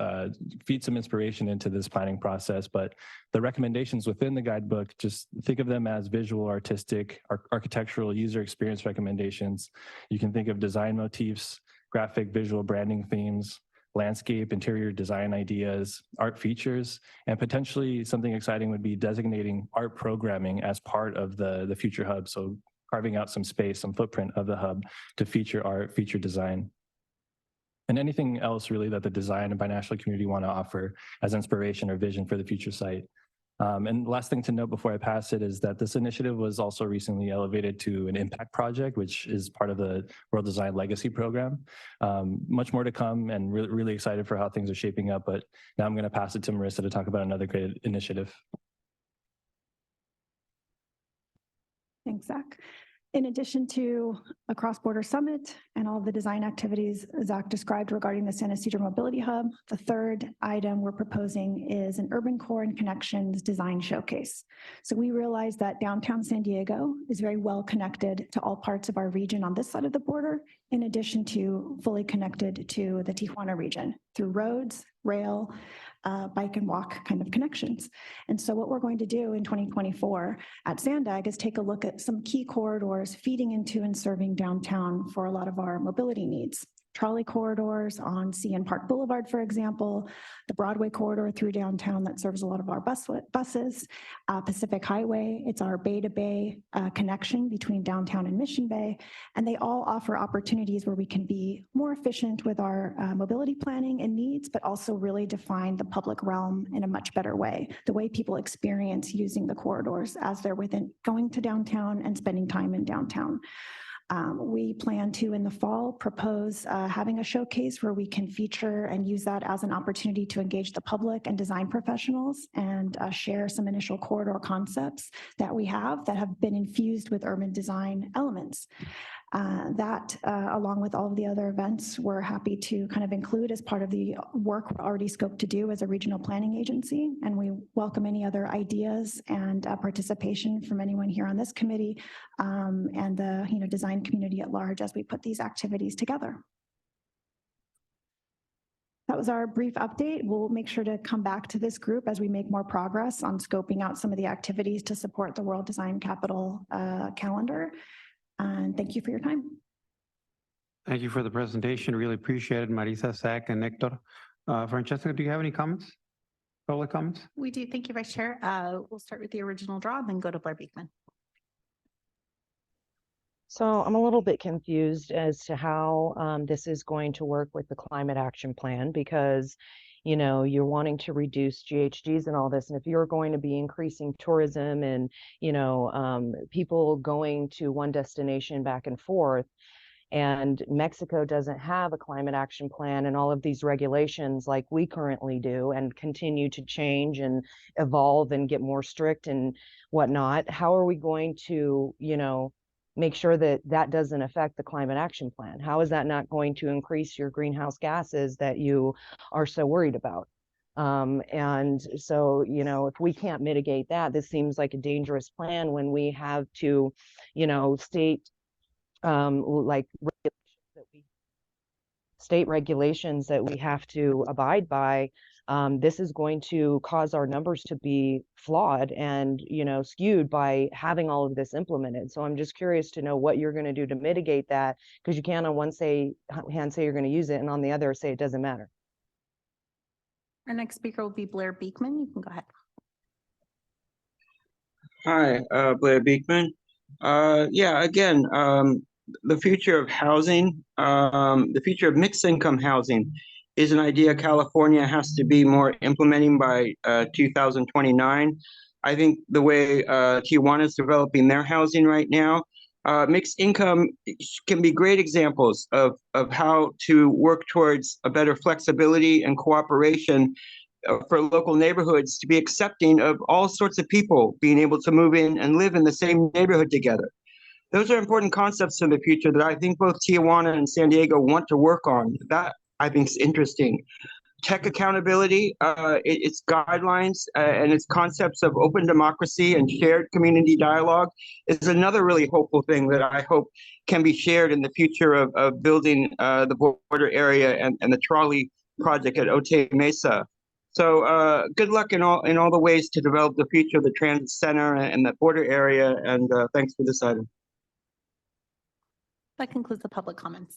feed some inspiration into this planning process. But the recommendations within the guidebook, just think of them as visual, artistic, architectural, user experience recommendations. You can think of design motifs, graphic, visual branding themes, landscape, interior design ideas, art features, and potentially something exciting would be designating art programming as part of the future hub. So carving out some space, some footprint of the hub to feature art, feature design, and anything else really that the design and binational community want to offer as inspiration or vision for the future site. And last thing to note before I pass it is that this initiative was also recently elevated to an impact project, which is part of the World Design Legacy Program. Much more to come and really excited for how things are shaping up. But now I'm going to pass it to Marissa to talk about another great initiative. Thanks, Zach. In addition to a cross-border summit and all the design activities Zach described regarding the San Isidro Mobility Hub, the third item we're proposing is an Urban Core and Connections design showcase. So we realize that downtown San Diego is very well connected to all parts of our region on this side of the border, in addition to fully connected to the Tijuana region through roads, rail, bike and walk kind of connections. And so what we're going to do in 2024 at SANDAG is take a look at some key corridors feeding into and serving downtown for a lot of our mobility needs. Trolley corridors on CN Park Boulevard, for example, the Broadway corridor through downtown that serves a lot of our buses, Pacific Highway, it's our Bay to Bay connection between downtown and Mission Bay, and they all offer opportunities where we can be more efficient with our mobility planning and needs, but also really define the public realm in a much better way, the way people experience using the corridors as they're going to downtown and spending time in downtown. We plan to, in the fall, propose having a showcase where we can feature and use that as an opportunity to engage the public and design professionals and share some initial corridor concepts that we have that have been infused with urban design elements. That, along with all of the other events, we're happy to kind of include as part of the work we're already scoped to do as a regional planning agency. And we welcome any other ideas and participation from anyone here on this committee and the design community at large as we put these activities together. That was our brief update. We'll make sure to come back to this group as we make more progress on scoping out some of the activities to support the World Design Capital calendar. And thank you for your time. Thank you for the presentation. Really appreciate it, Marisa, Zach, and Hector. Francesca, do you have any comments? Public comments? We do. Thank you, Vice Chair. We'll start with the original draw and then go to Blair Beekman. So I'm a little bit confused as to how this is going to work with the climate action plan, because you're wanting to reduce GHGs and all this. And if you're going to be increasing tourism and, people going to one destination back and forth, and Mexico doesn't have a climate action plan and all of these regulations like we currently do and continue to change and evolve and get more strict and whatnot, how are we going to, make sure that that doesn't affect the climate action plan? How is that not going to increase your greenhouse gases that you are so worried about? And so, if we can't mitigate that, this seems like a dangerous plan when we have to, state state regulations that we have to abide by. This is going to cause our numbers to be flawed and, skewed by having all of this implemented. So I'm just curious to know what you're going to do to mitigate that, because you can't on one hand say you're going to use it and on the other say it doesn't matter. Our next speaker will be Blair Beekman. You can go ahead. Hi, Blair Beekman. Again, the future of housing, the future of mixed income housing is an idea California has to be more implementing by 2029. I think the way Tijuana is developing their housing right now, mixed income can be great examples of how to work towards a better flexibility and cooperation for local neighborhoods to be accepting of all sorts of people being able to move in and live in the same neighborhood together. Those are important concepts in the future that I think both Tijuana and San Diego want to work on. That I think is interesting. Tech accountability, its guidelines and its concepts of open democracy and shared community dialogue is another really hopeful thing that I hope can be shared in the future of building the border area and the trolley project at Otay Mesa. So good luck in all the ways to develop the future of the transit center and the border area, and thanks for this item. That concludes the public comments.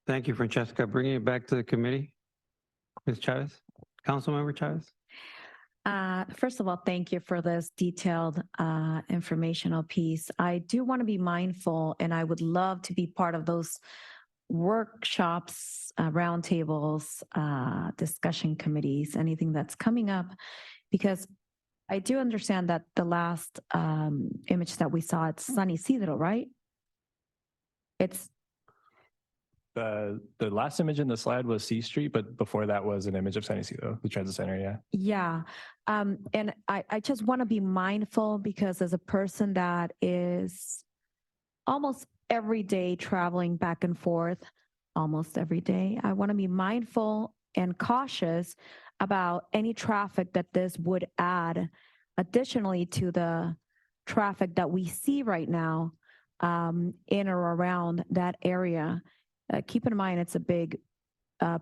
Thank you, Francesca. Bringing it back to the committee. Ms. Chavez, Councilmember Chavez. First of all, thank you for this detailed informational piece. I do want to be mindful, and I would love to be part of those workshops, roundtables, discussion committees, anything that's coming up, because I do understand that the last image that we saw, it's San Isidro, right? It's the last image in the slide was C Street, but before that was an image of San Isidro, the transit center. Yeah. Yeah. And I just want to be mindful, because as a person that is almost every day traveling back and forth, almost every day, I want to be mindful and cautious about any traffic that this would add additionally to the traffic that we see right now in or around that area. Keep in mind, it's a big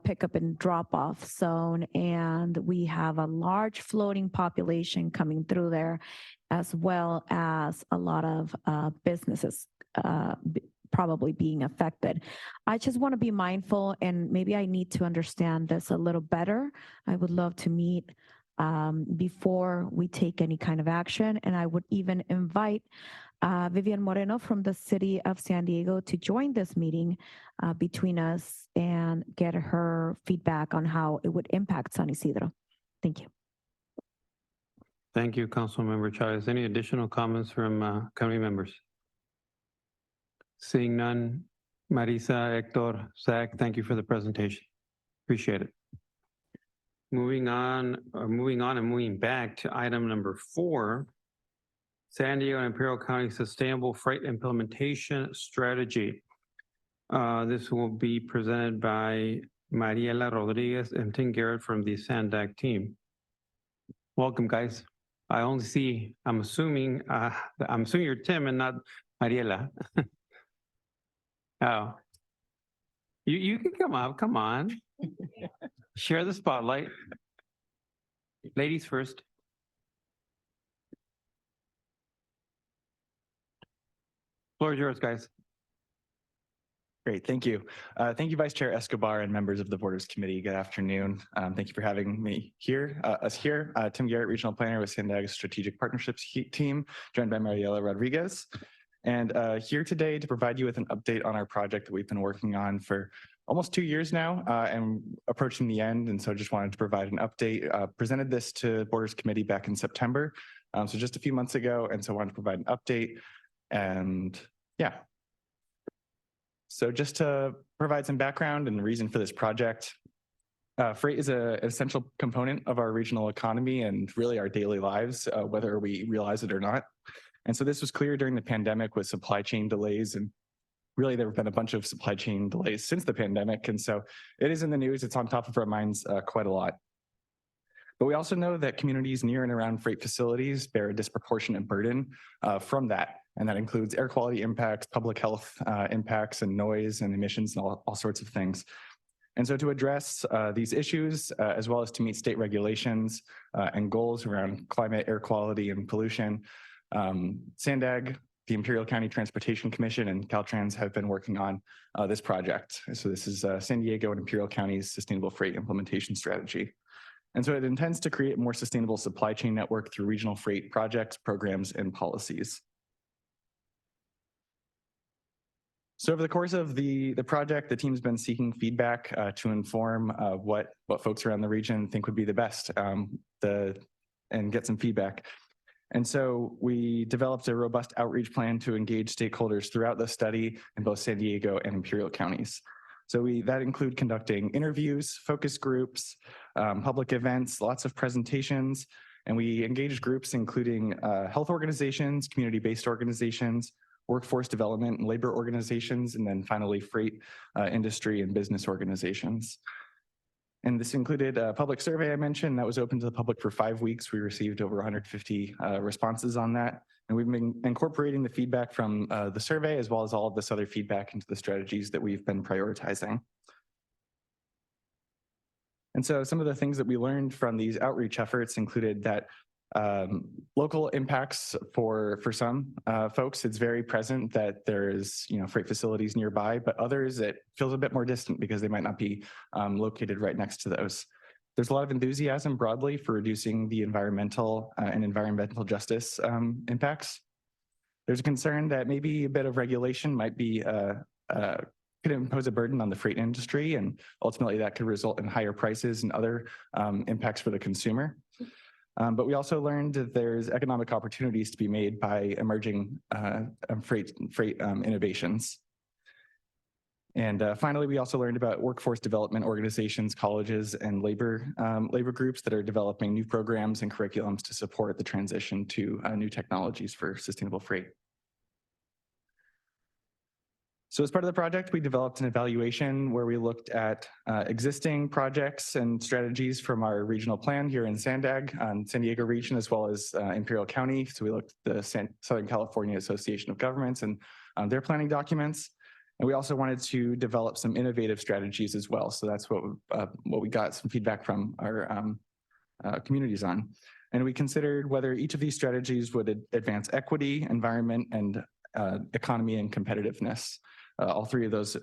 pickup and drop-off zone, and we have a large floating population coming through there, as well as a lot of businesses probably being affected. I just want to be mindful, and maybe I need to understand this a little better. I would love to meet before we take any kind of action, and I would even invite Vivian Moreno from the city of San Diego to join this meeting between us and get her feedback on how it would impact San Isidro. Thank you. Thank you, Councilmember Chavez. Any additional comments from committee members? Seeing none, Marisa, Hector, Zach, thank you for the presentation. Appreciate it. Moving on and moving back to item number 4, San Diego and Imperial County Sustainable Freight Implementation Strategy. This will be presented by Mariela Rodriguez and Tim Garrett from the SANDAG team. Welcome, guys. I only see, I'm assuming you're Tim and not Mariela. Oh, you can come up, come on. Share the spotlight. Ladies first. Floor is yours, guys. Great, thank you. Thank you, Vice Chair Escobar and members of the Borders Committee. Good afternoon. Thank you for having me here, Tim Garrett, Regional Planner with SANDAG's Strategic Partnerships team, joined by Mariela Rodriguez. And here today to provide you with an update on our project that we've been working on for almost 2 years now and approaching the end. And so just wanted to provide an update. Presented this to Borders Committee back in September, so just a few months ago. And so I wanted to provide an update and yeah. So just to provide some background and the reason for this project, freight is an essential component of our regional economy and really our daily lives, whether we realize it or not. And so this was clear during the pandemic with supply chain delays, and really there have been a bunch of supply chain delays since the pandemic. And so it is in the news, it's on top of our minds quite a lot. But we also know that communities near and around freight facilities bear a disproportionate burden from that. And that includes air quality impacts, public health impacts, and noise and emissions and all sorts of things. And so to address these issues, as well as to meet state regulations and goals around climate, air quality, and pollution, SANDAG, the Imperial County Transportation Commission, and Caltrans have been working on this project. So this is San Diego and Imperial County's Sustainable Freight Implementation Strategy. And so it intends to create a more sustainable supply chain network through regional freight projects, programs, and policies. So over the course of the project, the team's been seeking feedback to inform what folks around the region think would be the best and get some feedback. And so we developed a robust outreach plan to engage stakeholders throughout the study in both San Diego and Imperial counties. So that include conducting interviews, focus groups, public events, lots of presentations, and we engaged groups including health organizations, community-based organizations, workforce development and labor organizations, and then finally freight industry and business organizations. And this included a public survey I mentioned that was open to the public for 5 weeks. We received over 150 responses on that. And we've been incorporating the feedback from the survey as well as all of this other feedback into the strategies that we've been prioritizing. And so some of the things that we learned from these outreach efforts included that local impacts for some folks, it's very present that there's freight facilities nearby, but others it feels a bit more distant because they might not be located right next to those. There's a lot of enthusiasm broadly for reducing the environmental and environmental justice impacts. There's a concern that maybe a bit of regulation might be could impose a burden on the freight industry, and ultimately that could result in higher prices and other impacts for the consumer. But we also learned that there's economic opportunities to be made by emerging freight innovations. And finally, we also learned about workforce development organizations, colleges, and labor groups that are developing new programs and curriculums to support the transition to new technologies for sustainable freight. So as part of the project, we developed an evaluation where we looked at existing projects and strategies from our regional plan here in SANDAG, San Diego region, as well as Imperial County. So we looked at the Southern California Association of Governments and their planning documents. And we also wanted to develop some innovative strategies as well. So that's what we got some feedback from our communities on. And we considered whether each of these strategies would advance equity, environment, and economy and competitiveness. All three of those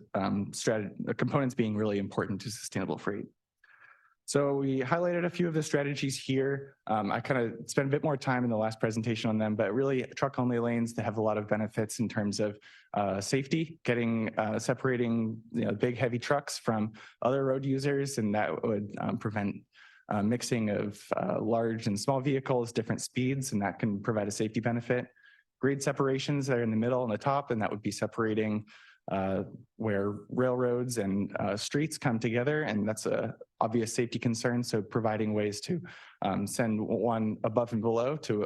components being really important to sustainable freight. So we highlighted a few of the strategies here. I kind of spent a bit more time in the last presentation on them, but really truck-only lanes that have a lot of benefits in terms of safety, separating big heavy trucks from other road users, and that would prevent mixing of large and small vehicles, different speeds, and that can provide a safety benefit. grade separations that are in the middle and the top, and that would be separating where railroads and streets come together, and that's a obvious safety concern. So providing ways to send one above and below to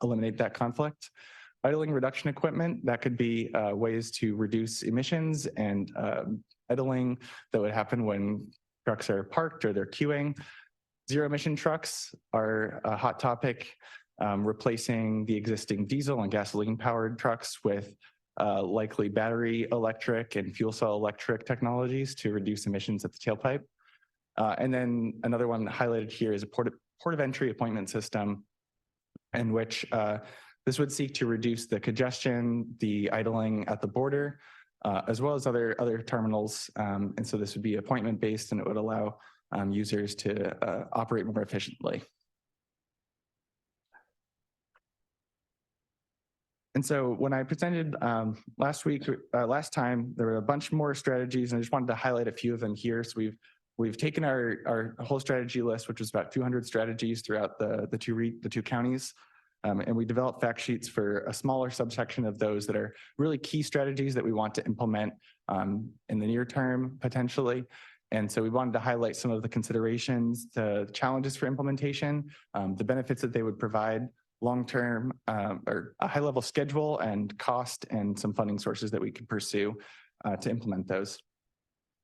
eliminate that conflict. Idling reduction equipment, that could be ways to reduce emissions and idling that would happen when trucks are parked or they're queuing. Zero emission trucks are a hot topic, replacing the existing diesel and gasoline powered trucks with likely battery electric and fuel cell electric technologies to reduce emissions at the tailpipe. And then another one highlighted here is a port of entry appointment system in which this would seek to reduce the congestion, the idling at the border, as well as other terminals. And so this would be appointment based, and it would allow users to operate more efficiently. And so when I presented last time, there were a bunch more strategies, and I just wanted to highlight a few of them here. So we've taken our whole strategy list, which was about 200 strategies throughout the two counties. And we developed fact sheets for a smaller subsection of those that are really key strategies that we want to implement in the near term, potentially. And so we wanted to highlight some of the considerations, the challenges for implementation, the benefits that they would provide, long-term or a high-level schedule and cost, and some funding sources that we could pursue to implement those.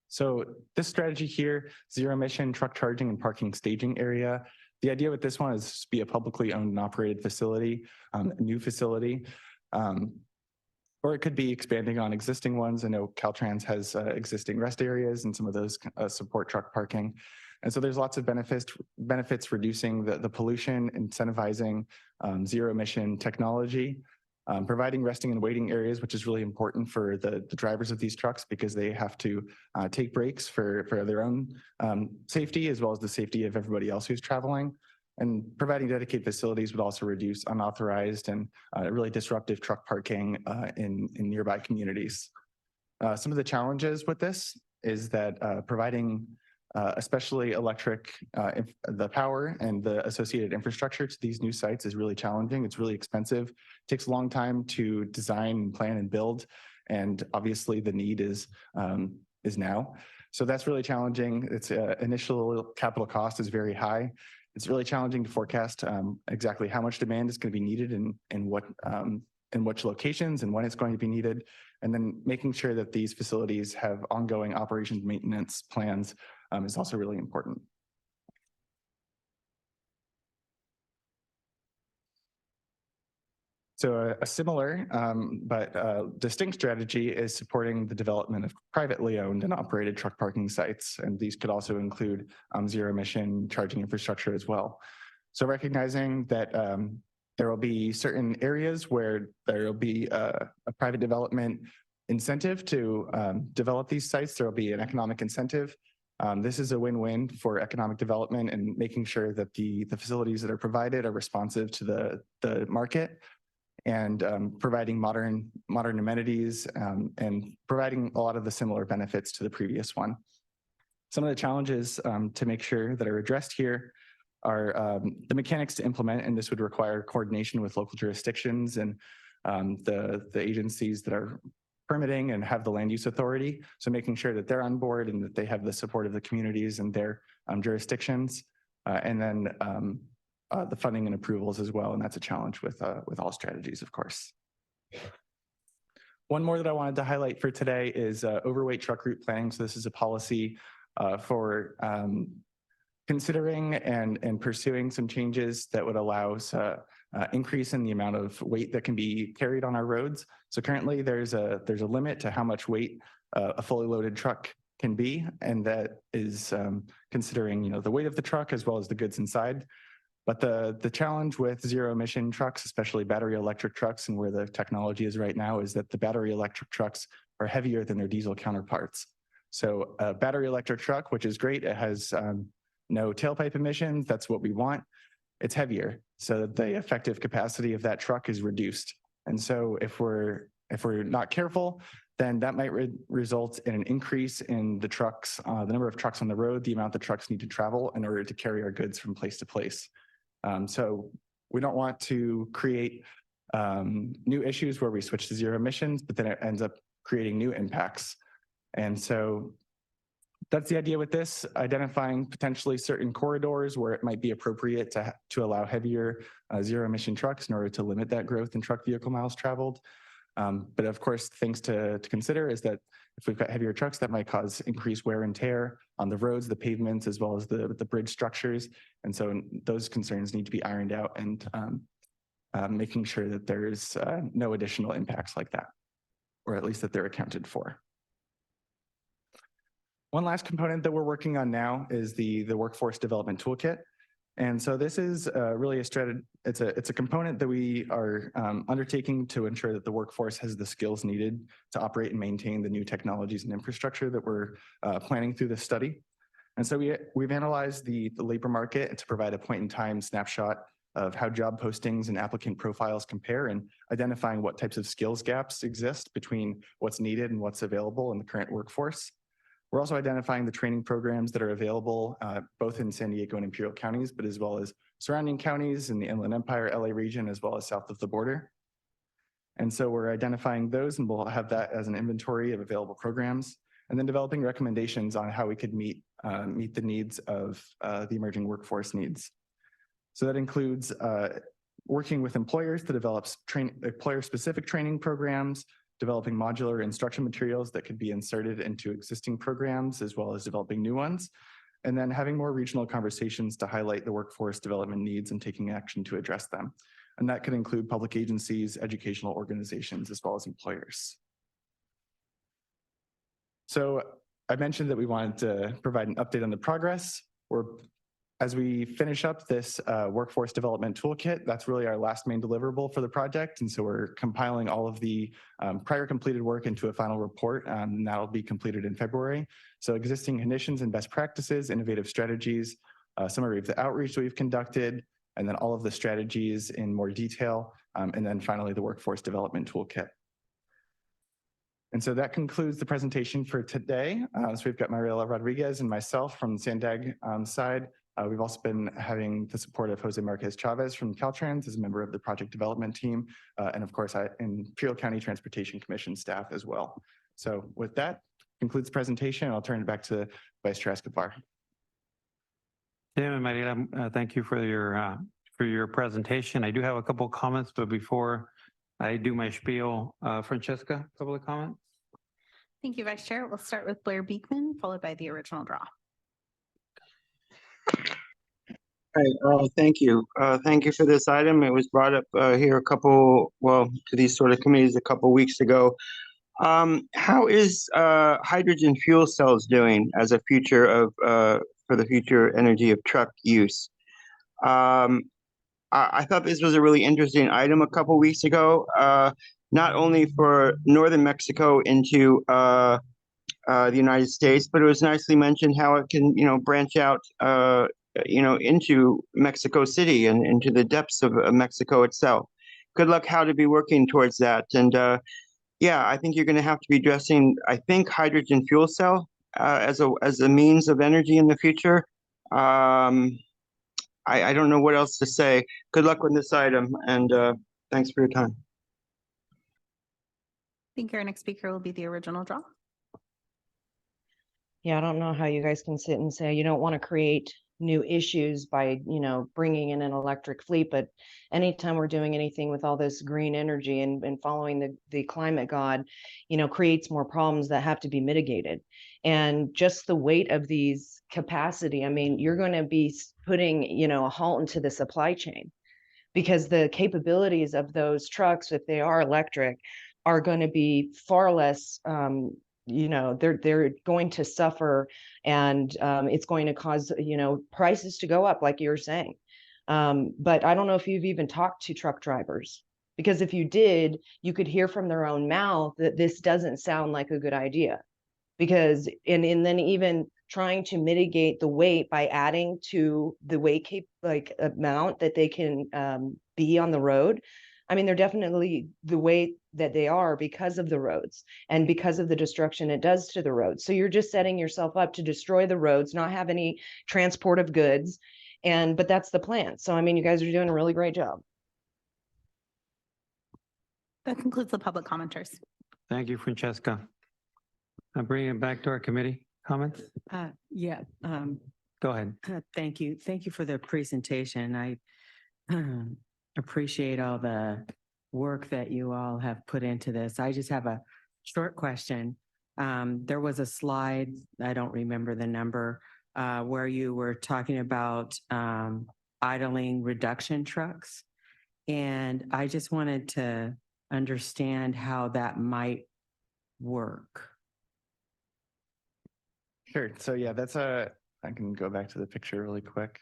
So this strategy here, zero emission truck charging and parking staging area. The idea with this one is to be a publicly owned and operated facility, a new facility, or it could be expanding on existing ones. I know Caltrans has existing rest areas, and some of those support truck parking. And so there's lots of benefits reducing the pollution, incentivizing zero emission technology, providing resting and waiting areas, which is really important for the drivers of these trucks because they have to take breaks for their own safety as well as the safety of everybody else who's traveling. And providing dedicated facilities would also reduce unauthorized and really disruptive truck parking in nearby communities. Some of the challenges with this is that providing especially electric, the power and the associated infrastructure to these new sites is really challenging. It's really expensive. It takes a long time to design, plan, and build. And obviously the need is now. So that's really challenging. Its initial capital cost is very high. It's really challenging to forecast exactly how much demand is going to be needed and in which locations and when it's going to be needed. And then making sure that these facilities have ongoing operations maintenance plans is also really important. So a similar but distinct strategy is supporting the development of privately owned and operated truck parking sites. And these could also include zero emission charging infrastructure as well. So recognizing that there will be certain areas where there will be a private development incentive to develop these sites, there will be an economic incentive. This is a win-win for economic development and making sure that the facilities that are provided are responsive to the market and providing modern amenities and providing a lot of the similar benefits to the previous one. Some of the challenges to make sure that are addressed here are the mechanics to implement, and this would require coordination with local jurisdictions and the agencies that are permitting and have the land use authority. So making sure that they're on board and that they have the support of the communities and their jurisdictions. And then the funding and approvals as well. And that's a challenge with all strategies, of course. One more that I wanted to highlight for today is overweight truck route planning. So this is a policy for considering and pursuing some changes that would allow increase in the amount of weight that can be carried on our roads. So currently there's a limit to how much weight a fully loaded truck can be, and that is considering the weight of the truck as well as the goods inside. But the challenge with zero emission trucks, especially battery electric trucks, and where the technology is right now, is that the battery electric trucks are heavier than their diesel counterparts. So a battery electric truck, which is great, it has no tailpipe emissions. That's what we want. It's heavier, so the effective capacity of that truck is reduced. And so if we're not careful, then that might result in an increase in the trucks, the number of trucks on the road, the amount the trucks need to travel in order to carry our goods from place to place. So we don't want to create new issues where we switch to zero emissions, but then it ends up creating new impacts. And so that's the idea with this, identifying potentially certain corridors where it might be appropriate to allow heavier zero emission trucks in order to limit that growth in truck vehicle miles traveled. But of course, things to consider is that if we've got heavier trucks, that might cause increased wear and tear on the roads, the pavements, as well as the bridge structures. And so those concerns need to be ironed out and making sure that there's no additional impacts like that, or at least that they're accounted for. One last component that we're working on now is the workforce development toolkit. And so this is really it's a component that we are undertaking to ensure that the workforce has the skills needed to operate and maintain the new technologies and infrastructure that we're planning through this study. And so we've analyzed the labor market to provide a point in time snapshot of how job postings and applicant profiles compare and identifying what types of skills gaps exist between what's needed and what's available in the current workforce. We're also identifying the training programs that are available both in San Diego and Imperial counties, but as well as surrounding counties in the Inland Empire, LA region, as well as south of the border. And so we're identifying those, and we'll have that as an inventory of available programs, and then developing recommendations on how we could meet the needs of the emerging workforce needs. So that includes working with employers to develop employer-specific training programs, developing modular instruction materials that could be inserted into existing programs, as well as developing new ones, and then having more regional conversations to highlight the workforce development needs and taking action to address them. And that could include public agencies, educational organizations, as well as employers. So I mentioned that we wanted to provide an update on the progress. As we finish up this workforce development toolkit, that's really our last main deliverable for the project. And so we're compiling all of the prior completed work into a final report, and that'll be completed in February. So existing conditions and best practices, innovative strategies, summary of the outreach that we've conducted, and then all of the strategies in more detail, and then finally the workforce development toolkit. And so that concludes the presentation for today. So we've got Mariela Rodriguez and myself from the SANDAG side. We've also been having the support of Jose Marquez Chavez from Caltrans as a member of the project development team, and of course, Imperial County Transportation Commission staff as well. So with that, concludes the presentation. I'll turn it back to Vice Chair Escobar. Tim and Mariela, thank you for your presentation. I do have a couple of comments, but before I do my spiel, Francesca, a couple of comments. Thank you, Vice Chair. We'll start with Blair Beekman, followed by the original draw. Right, thank you. Thank you for this item. It was brought up here to these sort of committees a couple weeks ago. How is hydrogen fuel cells doing as a future of for the future energy of truck use? I thought this was a really interesting item a couple weeks ago, not only for northern Mexico into the United States, but it was nicely mentioned how it can, branch out, into Mexico City and into the depths of Mexico itself. Good luck how to be working towards that. And yeah, I think you're going to have to be addressing, I think, hydrogen fuel cell as a means of energy in the future. I don't know what else to say. Good luck with this item, and thanks for your time. I think our next speaker will be the original draw. Yeah, I don't know how you guys can sit and say you don't want to create new issues by, bringing in an electric fleet, but anytime we're doing anything with all this green energy and following the climate god, creates more problems that have to be mitigated. And just the weight of these capacity, I mean, you're going to be putting, a halt into the supply chain, because the capabilities of those trucks, if they are electric, are going to be far less, they're going to suffer, and it's going to cause, prices to go up, like you were saying. But I don't know if you've even talked to truck drivers, because if you did, you could hear from their own mouth that this doesn't sound like a good idea. Because, and then even trying to mitigate the weight by adding to the weight amount that they can be on the road. I mean, they're definitely the way that they are because of the roads and because of the destruction it does to the roads. So you're just setting yourself up to destroy the roads, not have any transport of goods. But that's the plan. So, I mean, you guys are doing a really great job. That concludes the public commenters. Thank you, Francesca. I'll bring it back to our committee comments. Yeah, Go ahead. thank you. Thank you for the presentation. I appreciate all the work that you all have put into this. I just have a short question. There was a slide, I don't remember the number, where you were talking about idling reduction trucks. And I just wanted to understand how that might work. Sure. So yeah, I can go back to the picture really quick.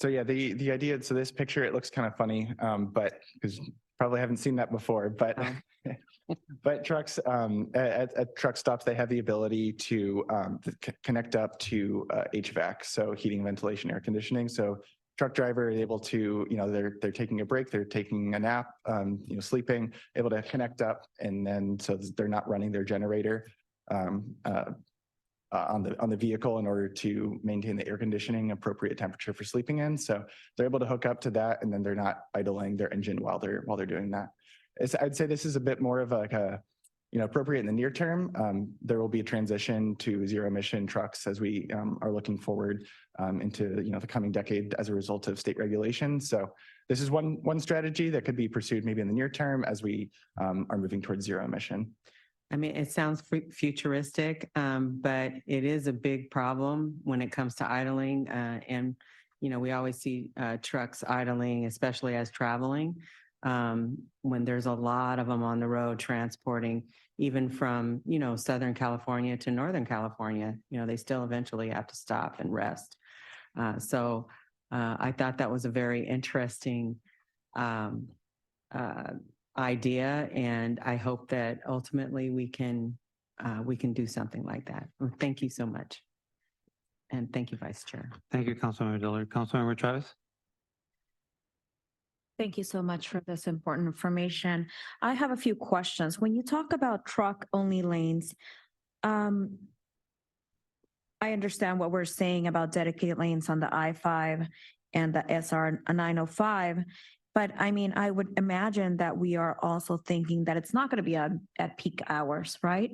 So yeah, the idea, so this picture, it looks kind of funny, but because you probably haven't seen that before, but but trucks at truck stops, they have the ability to connect up to HVAC, so heating, ventilation, air conditioning. So truck driver is able to, they're taking a break, they're taking a nap, sleeping, able to connect up, and then so they're not running their generator on the vehicle in order to maintain the air conditioning appropriate temperature for sleeping in. So they're able to hook up to that, and then they're not idling their engine while they're doing that. I'd say this is a bit more of like a appropriate in the near term. There will be a transition to zero emission trucks as we are looking forward into the coming decade as a result of state regulations. So this is one strategy that could be pursued maybe in the near term as we are moving towards zero emission. I mean, it sounds futuristic, but it is a big problem when it comes to idling. And we always see trucks idling, especially as traveling, when there's a lot of them on the road transporting, even from, Southern California to Northern California, they still eventually have to stop and rest. So I thought that was a very interesting idea, and I hope that ultimately we can do something like that. Well, thank you so much. And thank you, Vice Chair. Thank you, Councilmember Dillard. Councilmember Chavez. Thank you so much for this important information. I have a few questions. When you talk about truck-only lanes, I understand what we're saying about dedicated lanes on the I-5 and the SR 905, but I mean, I would imagine that we are also thinking that it's not going to be at peak hours, right?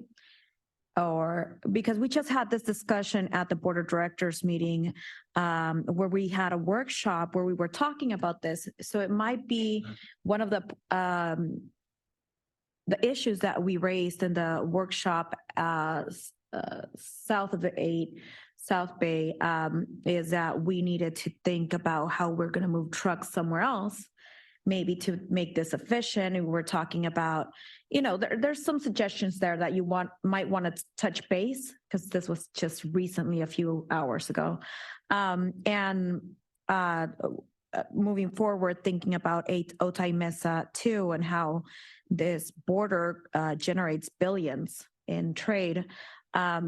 Or because we just had this discussion at the board of directors meeting where we had a workshop where we were talking about this. So it might be one of the issues that we raised in the workshop south of the 8 South Bay is that we needed to think about how we're going to move trucks somewhere else, maybe to make this efficient. And we're talking about, there's some suggestions there that you might want to touch base, because this was just recently a few hours ago. Moving forward, thinking about Otay Mesa too, and how this border generates billions in trade. I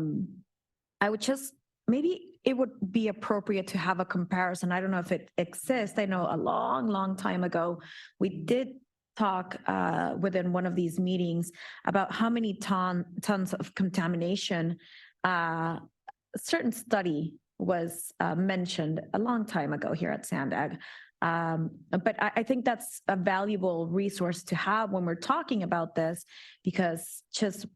would just, maybe it would be appropriate to have a comparison. I don't know if it exists. I know a long time ago, we did talk within one of these meetings about how many tons of contamination. A certain study was mentioned a long time ago here at SANDAG. But I think that's a valuable resource to have when we're talking about this, because just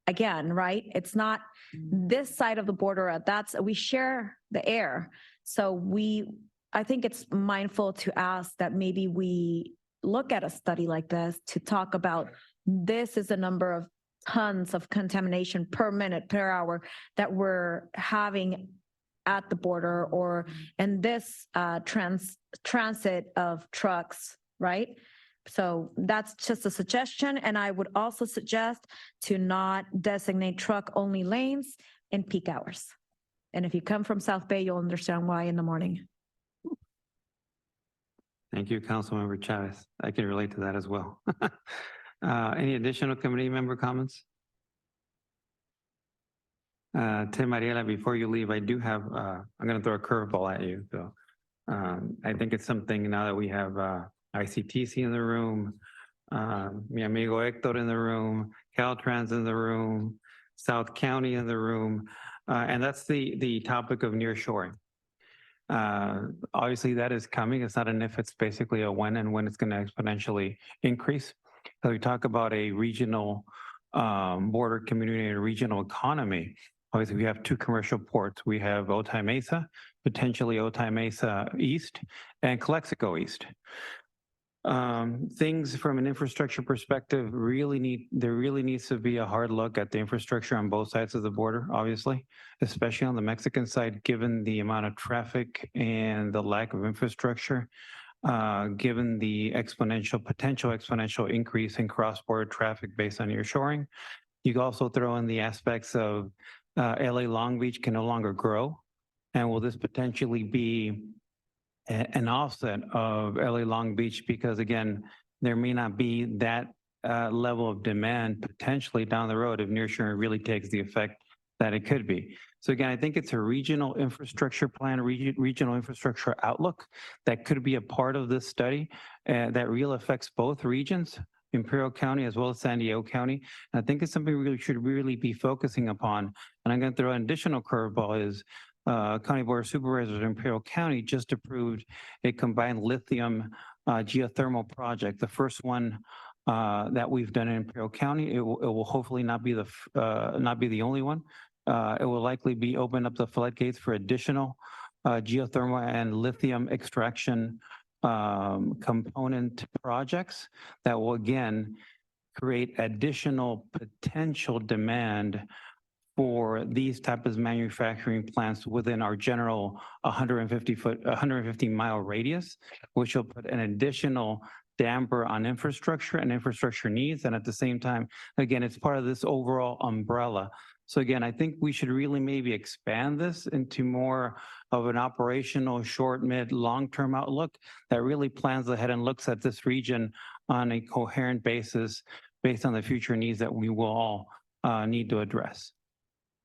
again, right? It's not this side of the border. We share the air. So I think it's mindful to ask that maybe we look at a study like this to talk about this is the number of tons of contamination per minute, per hour that we're having at the border, or in this transit of trucks, right? So that's just a suggestion. And I would also suggest to not designate truck-only lanes in peak hours. And if you come from South Bay, you'll understand why in the morning. Thank you, Councilmember Chavez. I can relate to that as well. Any additional committee member comments? Tim Mariela, before you leave, I do have, I'm going to throw a curveball at you. So I think it's something now that we have ICTC in the room, mi amigo Hector in the room, Caltrans in the room, South County in the room, and that's the topic of nearshoring. Obviously, that is coming. It's not an if, it's basically a when, and when it's going to exponentially increase. So we talk about a regional border community and a regional economy. Obviously, we have two commercial ports. We have Otay Mesa, potentially Otay Mesa East, and Calexico East. Things from an infrastructure perspective there really needs to be a hard look at the infrastructure on both sides of the border, obviously, especially on the Mexican side, given the amount of traffic and the lack of infrastructure, given the potential exponential increase in cross-border traffic based on nearshoring. You can also throw in the aspects of LA Long Beach can no longer grow. And will this potentially be an offset of LA Long Beach? Because again, there may not be that level of demand potentially down the road if nearshoring really takes the effect that it could be. So again, I think it's a regional infrastructure plan, regional infrastructure outlook that could be a part of this study that really affects both regions, Imperial County as well as San Diego County. And I think it's something we should really be focusing upon. And I'm going to throw an additional curveball is County Board of Supervisors of Imperial County just approved a combined lithium geothermal project, the first one that we've done in Imperial County. It will hopefully not be the only one. It will likely be open up the floodgates for additional geothermal and lithium extraction component projects that will again create additional potential demand for these types of manufacturing plants within our general 150 mile radius, which will put an additional damper on infrastructure and infrastructure needs. And at the same time, again, it's part of this overall umbrella. So again, I think we should really maybe expand this into more of an operational short, mid, long-term outlook that really plans ahead and looks at this region on a coherent basis based on the future needs that we will all need to address,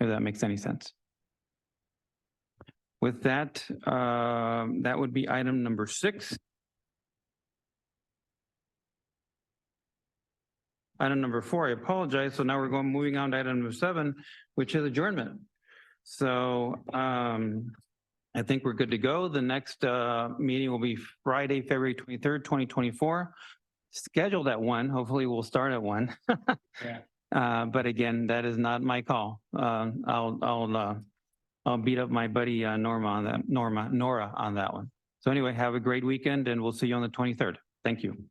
if that makes any sense. With that, that would be item number 6. Item number 4, I apologize. So now we're moving on to item number 7, which is adjournment. So I think we're good to go. The next meeting will be Friday, February 23rd, 2024. Scheduled at 1. Hopefully we'll start at 1. Yeah. But again, that is not my call. I'll beat up my buddy Nora on that one. So anyway, have a great weekend, and we'll see you on the 23rd. Thank you.